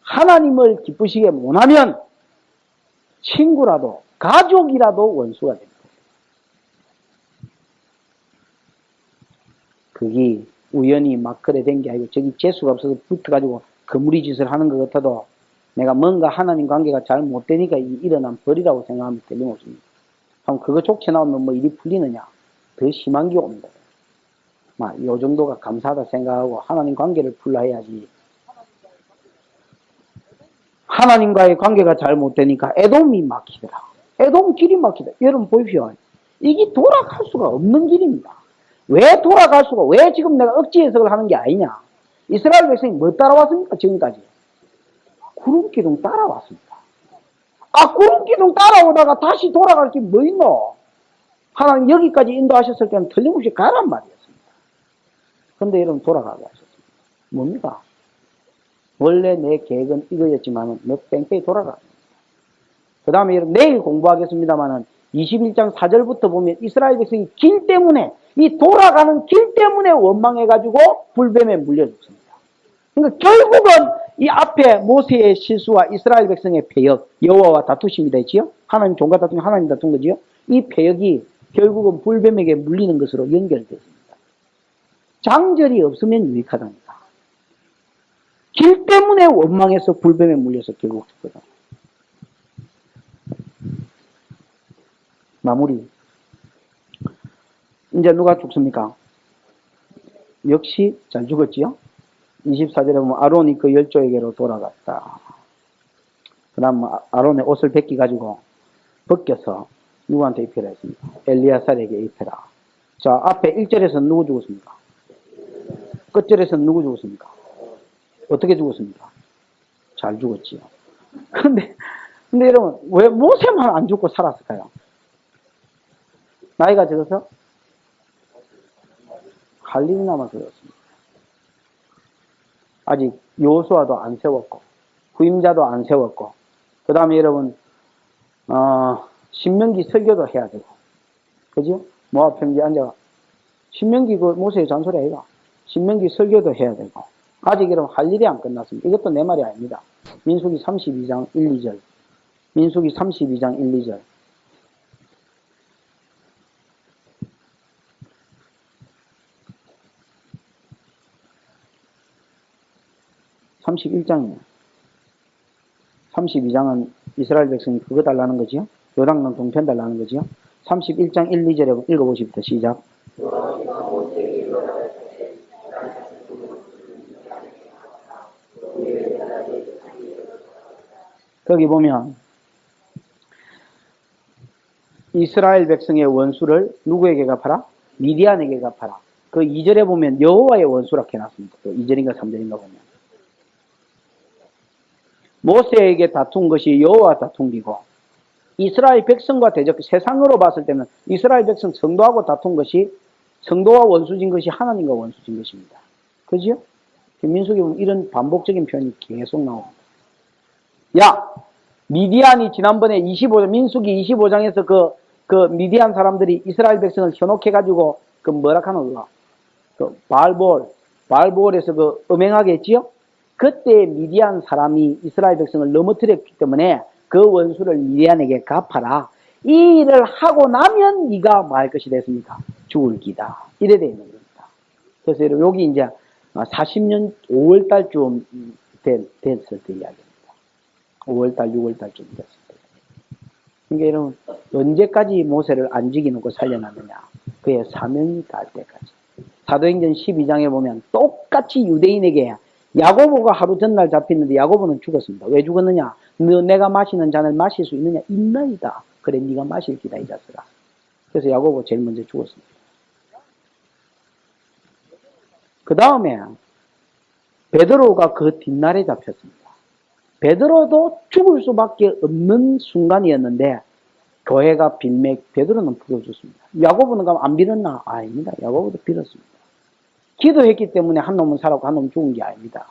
하나님을 기쁘시게 못하면 친구라도 가족이라도 원수가 됩니다. 그게 우연히 막 그래 된 게 아니고 저기 재수가 없어서 붙어가지고 거무리 짓을 하는 것 같아도 내가 뭔가 하나님 관계가 잘 못되니까 일어난 벌이라고 생각하면 틀림없습니다. 그럼 그거 좋게 나오면 뭐 일이 풀리느냐? 더 심한 게 옵니다. 막 요 정도가 감사하다 생각하고 하나님 관계를 풀라 해야지. 하나님과의 관계가 잘 못되니까 에돔이 막히더라. 에돔 길이 막히다. 여러분 보십시오. 이게 돌아갈 수가 없는 길입니다. 왜 돌아갈 수가, 왜 지금 내가 억지 해석을 하는 게 아니냐? 이스라엘 백성이 뭐 따라왔습니까? 지금까지. 구름기둥 따라왔습니다. 구름기둥 따라오다가 다시 돌아갈 게 뭐 있노? 하나님 여기까지 인도하셨을 때는 틀림없이 가란 말이었습니다. 근데 여러분 돌아가게 하셨습니다. 뭡니까? 원래 내 계획은 이거였지만은 너 뺑뺑이 돌아가. 그 다음에 여러분 내일 공부하겠습니다만은 21장 4절부터 보면 이스라엘 백성이 길 때문에 이 돌아가는 길 때문에 원망해가지고 불뱀에 물려 죽습니다. 그러니까 결국은 이 앞에 모세의 실수와 이스라엘 백성의 패역, 여호와와 다투심이 되지요. 하나님 종과 다투면 하나님 다툰 거지요. 이 패역이 결국은 불뱀에게 물리는 것으로 연결됐습니다. 장절이 없으면 유익하다니까. 길 때문에 원망해서 불뱀에 물려서 결국 죽거든. 마무리. 이제 누가 죽습니까? 역시 잘 죽었지요? 24절에 보면 아론이 그 열조에게로 돌아갔다. 그 다음 아론의 옷을 벗겨서 누구한테 입혀라 했습니까? 엘리야살에게 입혀라. 자, 앞에 1절에서는 누구 죽었습니까? 끝절에서는 누구 죽었습니까? 어떻게 죽었습니까? 잘 죽었지요. 근데 여러분, 왜 모세만 안 죽고 살았을까요? 나이가 적어서 할 일이 남아서 그렇습니다. 아직 여호수아도 안 세웠고 후임자도 안 세웠고 그 다음에 여러분 신명기 설교도 해야 되고 그죠? 모압 평지에 앉아가 신명기 그 모세의 잔소리 아이가 신명기 설교도 해야 되고 아직 여러분 할 일이 안 끝났습니다. 이것도 내 말이 아닙니다. 민수기 32장 1, 2절 민수기 32장 1, 2절 31장이에요. 32장은 이스라엘 백성이 그거 달라는 거지요? 요단강 동편 달라는 거지요? 31장 1, 2절에 읽어보십시오. 시작. 거기 보면 이스라엘 백성의 원수를 누구에게 갚아라? 미디안에게 갚아라. 그 2절에 보면 여호와의 원수라 해놨습니다. 또 2절인가 3절인가 보면 모세에게 다툰 것이 여호와 다툰 기고 이스라엘 백성과 대적 세상으로 봤을 때는 이스라엘 백성 성도하고 다툰 것이 성도와 원수진 것이 하나님과 원수진 것입니다. 그죠? 민수기 보면 이런 반복적인 표현이 계속 나옵니다. 야, 미디안이 지난번에 민수기 25장에서 그 미디안 사람들이 이스라엘 백성을 현혹해가지고 그 뭐라 하노 그 발볼에서 그 음행하게 했지요? 그때 미디안 사람이 이스라엘 백성을 넘어뜨렸기 때문에 그 원수를 미디안에게 갚아라. 이 일을 하고 나면 네가 뭐 할 것이 됐습니까? 죽을 기다. 이래 되어 있는 겁니다. 그래서 여기 이제 40년 5월달쯤 됐을 때 이야기입니다. 5월달 6월달쯤 됐을 때. 그러니까 여러분 언제까지 모세를 안 죽이놓고 살려놨느냐? 그의 사명이 닿을 때까지. 사도행전 12장에 보면 똑같이 유대인에게 야고보가 하루 전날 잡혔는데 야고보는 죽었습니다. 왜 죽었느냐? 너 내가 마시는 잔을 마실 수 있느냐? 있나이다. 그래 네가 마실 기다 이 자식아. 그래서 야고보 제일 먼저 죽었습니다. 그 다음에 베드로가 그 뒷날에 잡혔습니다. 베드로도 죽을 수밖에 없는 순간이었는데 교회가 베드로는 풀어줬습니다. 야고보는 가면 안 빌었나? 아닙니다. 야고보도 빌었습니다. 기도했기 때문에 한 놈은 살았고 한 놈은 죽은 게 아닙니다.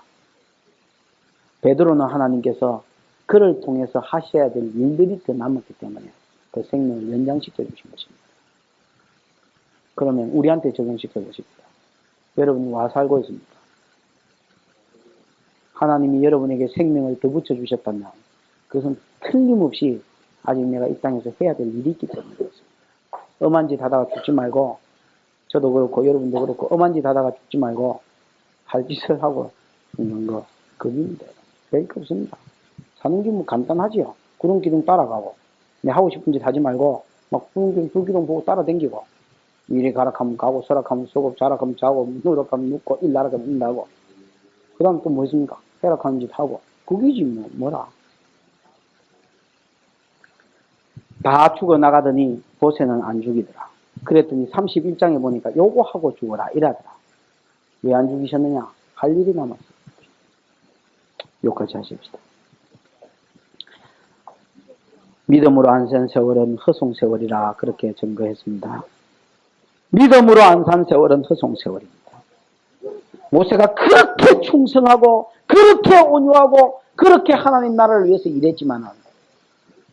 베드로는 하나님께서 그를 통해서 하셔야 될 일들이 더 남았기 때문에 그 생명을 연장시켜 주신 것입니다. 그러면 우리한테 적용시켜 보십시오. 여러분이 와 살고 있습니다. 하나님이 여러분에게 생명을 더 붙여주셨다면 그것은 틀림없이 아직 내가 이 땅에서 해야 될 일이 있기 때문에 그렇습니다. 엄한 짓 하다가 죽지 말고 저도 그렇고 여러분도 그렇고 엄한 짓 하다가 죽지 말고 할 짓을 하고 죽는 거 그입니다. 별거 없습니다. 사는 게 뭐 간단하지요. 구름기둥 따라가고 내 하고 싶은 짓 하지 말고 막 구름기둥 불기둥 보고 따라다니고 이리 가락하면 가고 서락하면 서고 자락하면 자고 누락하면 눕고 일나락하면 일나고 그 다음 또 뭐 있습니까? 해락하는 짓 하고 그게지 뭐라. 다 죽어나가더니 보세는 안 죽이더라. 그랬더니 31장에 보니까 요거 하고 죽어라 이라더라. 왜 안 죽이셨느냐? 할 일이 남았어. 욕하지 하십시다. 믿음으로 안 산 세월은 허송세월이라 그렇게 증거했습니다. 믿음으로 안 산 세월은 허송세월입니다. 모세가 그렇게 충성하고 그렇게 온유하고 그렇게 하나님 나라를 위해서 일했지만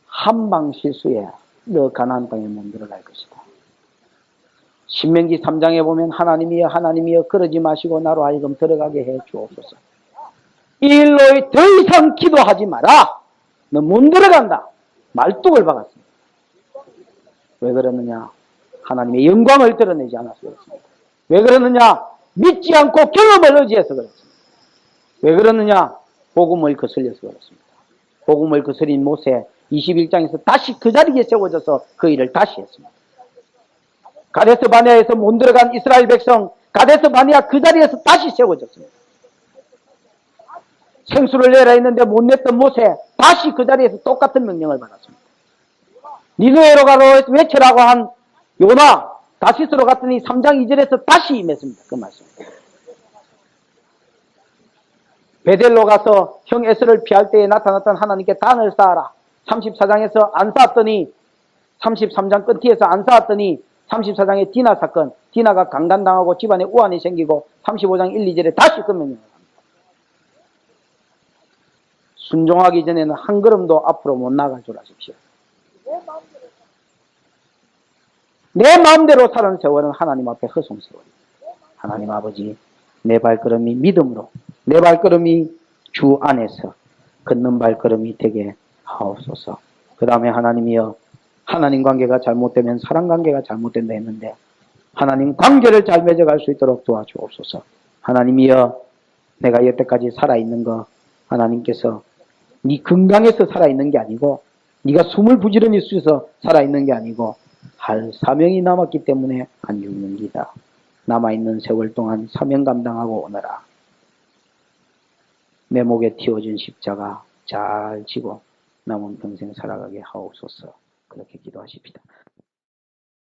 한방 실수에 너 가나안 땅에 못 들어갈 것이다. 신명기 3장에 보면 하나님이여 하나님이여 그러지 마시고 나로 하여금 들어가게 해 주옵소서. 이 일로 더 이상 기도하지 마라. 너 못 들어간다. 말뚝을 박았습니다. 왜 그러느냐? 하나님의 영광을 드러내지 않아서 그렇습니다. 왜 그러느냐? 믿지 않고 경험을 의지해서 그렇습니다. 왜 그러느냐? 복음을 거슬려서 그렇습니다. 복음을 거슬린 모세 21장에서 다시 그 자리에 세워져서 그 일을 다시 했습니다. 가데스 바네아에서 못 들어간 이스라엘 백성 가데스 바네아 그 자리에서 다시 세워졌습니다. 생수를 내라 했는데 못 냈던 모세 다시 그 자리에서 똑같은 명령을 받았습니다. 니느웨로 가로 외쳐라고 한 요나 다시스로 갔더니 3장 2절에서 다시 임했습니다. 그 말씀. 베델로 가서 형 에스를 피할 때에 나타났던 하나님께 단을 쌓아라. 34장에서 안 쌓았더니 33장 끝에서 안 쌓았더니 34장의 디나 사건, 디나가 강간당하고 집안에 우환이 생기고 35장 1, 2절에 다시 그 명령을 합니다. 순종하기 전에는 한 걸음도 앞으로 못 나갈 줄 아십시오. 내 마음대로 사는 세월은 하나님 앞에 허송세월입니다. 하나님 아버지, 내 발걸음이 믿음으로, 내 발걸음이 주 안에서 걷는 발걸음이 되게 하옵소서. 그 다음에 하나님이여, 하나님 관계가 잘못되면 사람 관계가 잘못된다 했는데 하나님 관계를 잘 맺어갈 수 있도록 도와주옵소서. 하나님이여, 내가 여태까지 살아있는 거 하나님께서 네 건강해서 살아있는 게 아니고 네가 숨을 부지런히 쉬어서 살아있는 게 아니고 할 사명이 남았기 때문에 안 죽는 기다. 남아있는 세월 동안 사명 감당하고 오너라. 내 목에 틔워진 십자가 잘 지고 남은 평생 살아가게 하옵소서. 그렇게 기도하십시다.